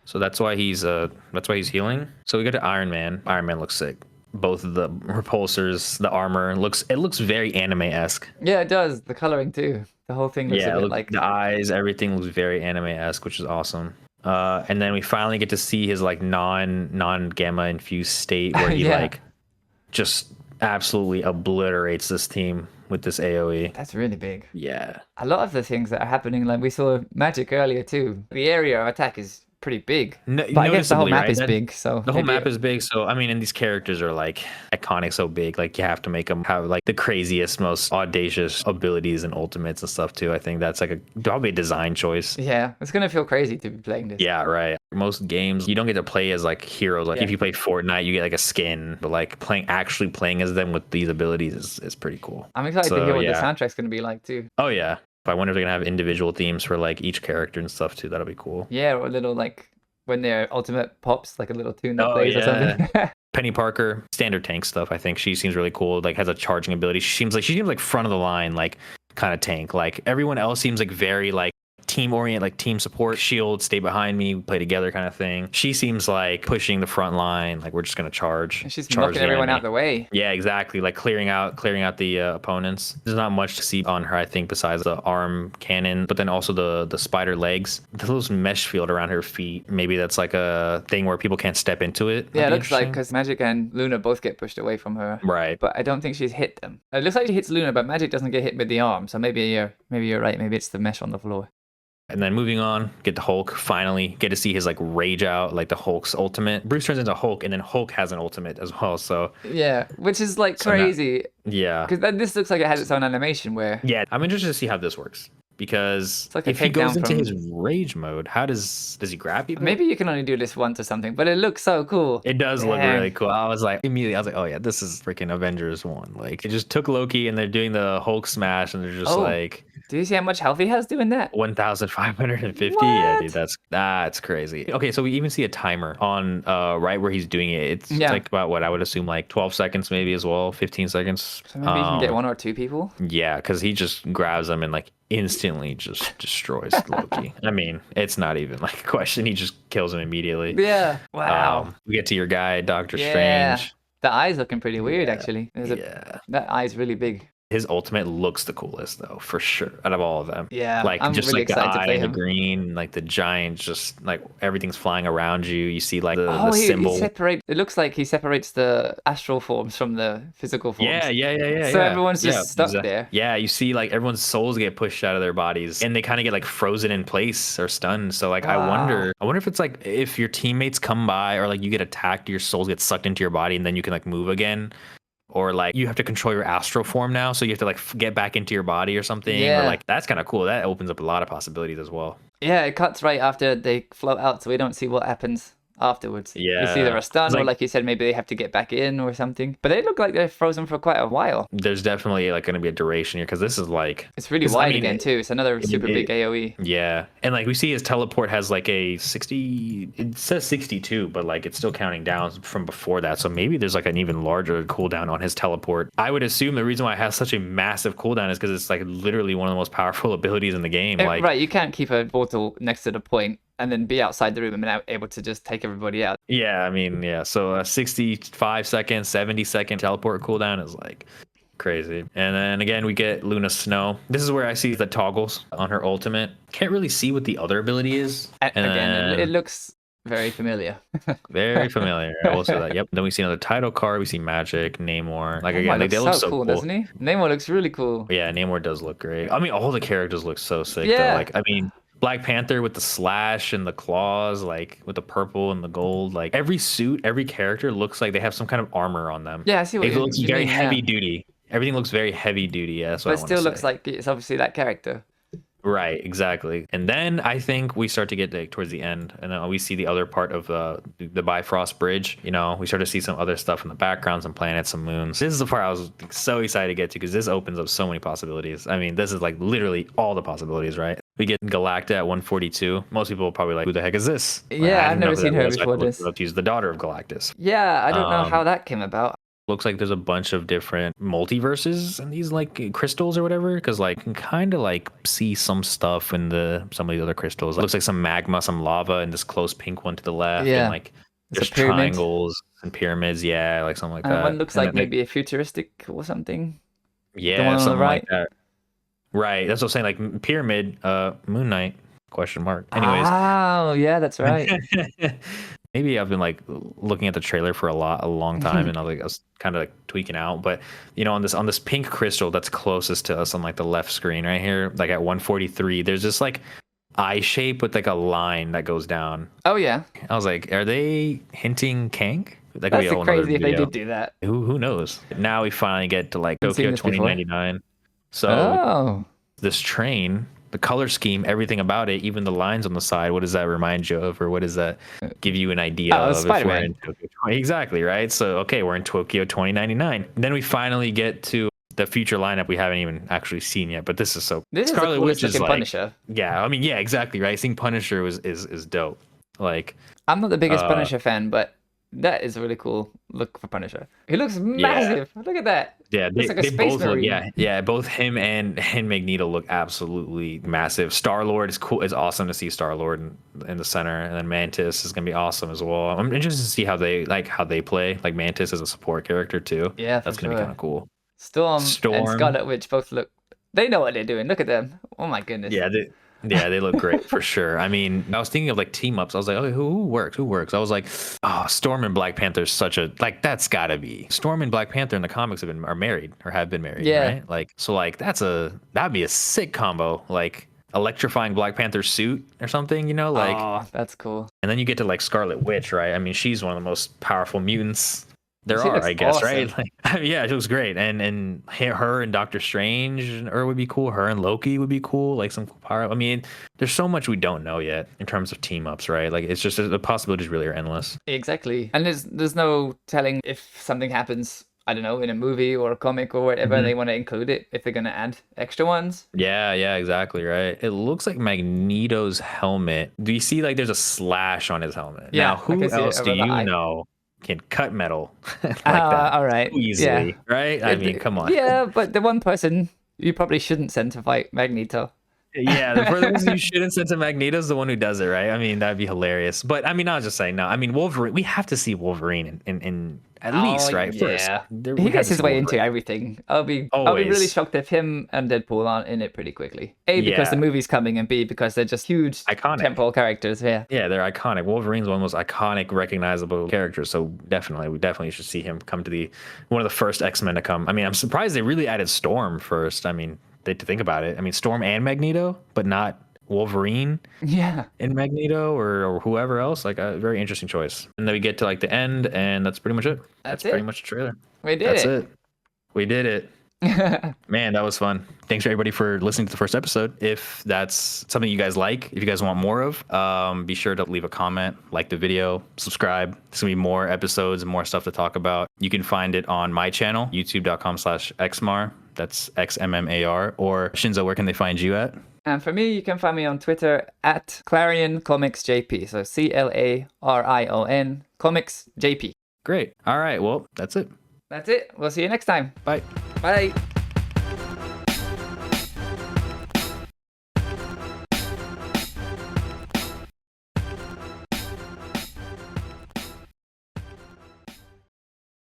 So that's why he's healing. So we go to Iron Man. Iron Man looks sick. Both of the repulsors, the armor looks very anime-esque. Yeah, it does. The coloring too. The whole thing looks a bit like the eyes, everything looks very anime-esque, which is awesome. And then we finally get to see his like non-gamma infused state where he Yeah. like just absolutely obliterates this team with this AoE. That's really big. Yeah. A lot of the things that are happening, like we saw Magik earlier too. The area of attack is pretty big. No, But I guess the whole noticeably, map right? is big, so The whole maybe map is big, so I mean, and these characters are like iconic, so big. Like you have to make them have like the craziest, most audacious abilities and ultimates and stuff too. I think that's like probably a design choice. Yeah, it's gonna feel crazy to be playing this. Yeah, right. Most games you don't get to play as like heroes. Like Yeah. if you play Fortnite, you get like a skin, but like actually playing as them with these abilities is pretty cool. I'm excited to So, hear what yeah. the soundtrack's gonna be like too. Oh yeah. I wonder if they're gonna have individual themes for like each character and stuff too. That'll be cool. Yeah, or a little like when their ultimate pops, like a little tune that Oh, plays or yeah. something. Peni Parker, standard tank stuff. I think she seems really cool. Like has a charging ability. She seems like front of the line, like kind of tank. Like everyone else seems like very like team orient, like team support, shield, stay behind me, play together kind of thing. She seems like pushing the front line. Like we're just gonna charge. And she's charge knocking the everyone enemy. out the way. Yeah, exactly. Like clearing out the opponents. There's not much to see on her, I think, besides the arm cannon, but then also the spider legs, the little mesh field around her feet. Maybe that's like a thing where people can't step into it. Yeah, it That'd be looks like interesting. because Magik and Luna both get pushed away from her. Right. But I don't think she's hit them. It looks like she hits Luna, but Magik doesn't get hit with the arm. So maybe you're right. Maybe it's the mesh on the floor. And then moving on, get the Hulk. Finally, get to see his like rage out, like the Hulk's ultimate. Bruce turns into Hulk, and then Hulk has an ultimate as well. So Yeah, which is like So now- crazy yeah, because this looks like it has its own animation where yeah. I'm interested to see how this works because like a if he goes takedown into from- his rage mode, does he grab people? maybe you can only do this once or something. But it looks so cool. It does look Dang. really cool. I was like, oh yeah, this is freaking Avengers 1. Like, it just took Loki and they're doing the Hulk smash and they're just Oh. like Do you see how much health he has doing that? 1,550. Yeah, What? dude, that's crazy. Okay, so we even see a timer on right where he's doing it. It's Yeah. like about what I would assume like 12 seconds maybe as well, 15 seconds. So maybe you can get one or two people. Yeah, because he just grabs them and like instantly just destroys Loki. I mean, it's not even like a question. He just kills him immediately. Yeah. Wow. We get to your guy, Doctor Yeah. Strange. The eye's looking pretty weird, actually. Yeah. That eye's really big. His ultimate looks the coolest though, for sure, out of all of them. Yeah, Like I'm just really like the excited to eye play and the him. green, like the giant, just like everything's flying around you. You see like the Oh, he symbol. separates. It looks like he separates the astral forms from the physical forms. Yeah. So everyone's just stuck there. Yeah, you see like everyone's souls get pushed out of their bodies and they kind of get like frozen in place or stunned. So like Wow. I wonder if it's like if your teammates come by or like you get attacked, your souls get sucked into your body and then you can like move again. Or like you have to control your astral form now, so you have to like get back into your body or something. Yeah. Or like that's kind of cool. That opens up a lot of possibilities as well. Yeah, it cuts right after they float out, so we don't see what happens afterwards. Yeah. It's either a stun It's or, like- like you said, maybe they have to get back in or something. But they look like they're frozen for quite a while. There's definitely like going to be a duration here because this is like It's really 'Cause, I wide mean, again too. It's another super big AOE. yeah, and like we see his teleport has like a 60. It says 62, but like it's still counting down from before that. So maybe there's like an even larger cooldown on his teleport. I would assume the reason why it has such a massive cooldown is because it's like literally one of the most powerful abilities in the game. Like Right, you can't keep a portal next to the point and then be outside the room and now able to just take everybody out. yeah, I mean yeah. So a 65 second, 70-second teleport cooldown is like crazy. And then again we get Luna Snow. This is where I see the toggles on her ultimate. Can't really see what the other ability is. And Again, it looks very familiar. very familiar. I will say that. Yep. Then we see another title card. We see Magik, Namor. Like Namor again, like, they look looks so cool. doesn't he? Namor looks really cool. Yeah, Namor does look great. I mean, all the characters look so sick. Yeah. Though. Like, I mean, Black Panther with the slash and the claws, like with the purple and the gold. Like every suit, every character looks like they have some kind of armor on them. Yeah, I see what It looks you very mean, heavy yeah. duty. Everything looks very heavy duty. Yeah, that's what But I it want still to looks say. like it's obviously that character. Right, exactly. And then I think we start to get like, towards the end, and then we see the other part of the Bifrost Bridge. You know, we start to see some other stuff in the background, some planets, some moons. This is the part I was so excited to get to because this opens up so many possibilities. I mean, this is like literally all the possibilities, right? We get Galacta at 142. Most people will probably like, who the heck is this? Yeah, I I've didn't know never who seen that her was. before I looked this. up. She's the daughter of Galactus. Yeah, I don't know how that came about. Looks like there's a bunch of different multiverses in these like crystals or whatever, because like you can kind of like see some stuff in some of the other crystals. It looks like some magma, some lava, and this close pink one to the left, Yeah. and like It's there's a pyramid. triangles and pyramids, yeah, like something like And that. one looks And like then, maybe a futuristic or something. yeah, the one on the something right. like that. Right, that's what I'm saying. Like pyramid, Moon Knight ? Anyways, Oh, yeah, that's right. maybe I've been like looking at the trailer for a long time, and I was kind of like tweaking out. But you know, on this pink crystal that's closest to us on like the left screen right here, like at 143, there's this like eye shape with like a line that goes down. Oh yeah, I was like, are they hinting Kang? That could be that's a whole nother crazy if they video. did do that. Who knows? Now we finally get to like Haven't seen Tokyo this before. 2099. So Oh, this train, the color scheme, everything about it, even the lines on the side, what does that remind you of, or what does that give you an idea of? If Spider-Man. we're in Tokyo? Exactly, right? So okay, we're in Tokyo 2099. Then we finally get to the future lineup we haven't even actually seen yet, but this is so this is the Scarlet coolest Witch is looking like, Punisher. yeah, I mean, yeah, exactly, right? Seeing Punisher is dope. Like, I'm not the biggest Punisher fan, but that is a really cool look for Punisher. He looks massive. Look at that. yeah, Looks like a they space both look, marine. yeah, both him and Magneto look absolutely massive. Star-Lord is cool. It's awesome to see Star-Lord in the center, and then Mantis is gonna be awesome as well. I'm interested to see how they play, like Mantis as a support character too. Yeah, for that's gonna be sure. kind of cool. Storm and Storm. Scarlet Witch both look. They know what they're doing. Look at them. Oh my goodness. Yeah, they look great for sure. I mean, I was thinking of like team ups. I was like, okay, who works? I was like, oh, Storm and Black Panther is such a, like, that's gotta be. Storm and Black Panther in the comics are married or have been married, Yeah. right? Like, so like that'd be a sick combo, like electrifying Black Panther suit or something, you know, like. Oh, that's cool. And then you get to like Scarlet Witch, right? I mean, she's one of the most powerful mutants there She are, looks I guess, awesome. right? Like, yeah, she looks great, and her and Doctor Strange would be cool. Her and Loki would be cool, like some cool power. I mean, there's so much we don't know yet in terms of team ups, right? Like, it's just the possibilities really are endless. Exactly. And there's no telling if something happens, I don't know, in a movie or a comic or whatever, they want to include it, if they're going to add extra ones. Yeah, exactly, right. It looks like Magneto's helmet. Do you see like there's a slash on his helmet? Yeah, Now, I who can see it else do over the you eye. know can cut metal like that All right. easily, Yeah. right? I mean, come on. Yeah, but the one person you probably shouldn't send to fight Magneto. Yeah, the person you shouldn't send to Magneto is the one who does it, right? I mean, that'd be hilarious. But I mean, I was just saying, no. I mean, Wolverine. We have to see Wolverine in at least, right? First, Yeah. we He have gets to his see way Wolverine. into everything. I'll be really Always. shocked if him and Deadpool aren't in it pretty quickly. A, because Yeah. the movie's coming, and B, because they're just huge Iconic. temporal characters. Yeah. Yeah, they're iconic. Wolverine's one of the most iconic, recognizable characters. So we definitely should see him come to one of the first X-Men to come. I mean, I'm surprised they really added Storm first. I mean, to think about it. I mean, Storm and Magneto, but not Wolverine Yeah. and Magneto or whoever else. Like a very interesting choice. And then we get to like the end, and that's pretty much it. That's pretty it. much the trailer. We did That's it. it. We did it. Man, that was fun. Thanks everybody for listening to the first episode. If that's something you guys like, if you guys want more of, be sure to leave a comment, like the video, subscribe. There's gonna be more episodes and more stuff to talk about. You can find it on my channel, youtube.com/Xmmar. That's XMMAR. Or Shinzo, where can they find you at? And for me, you can find me on Twitter at Clarion Comics JP. So CLARION Comics JP. Great. All right. Well, that's it. That's it. We'll see you next time. Bye. Bye.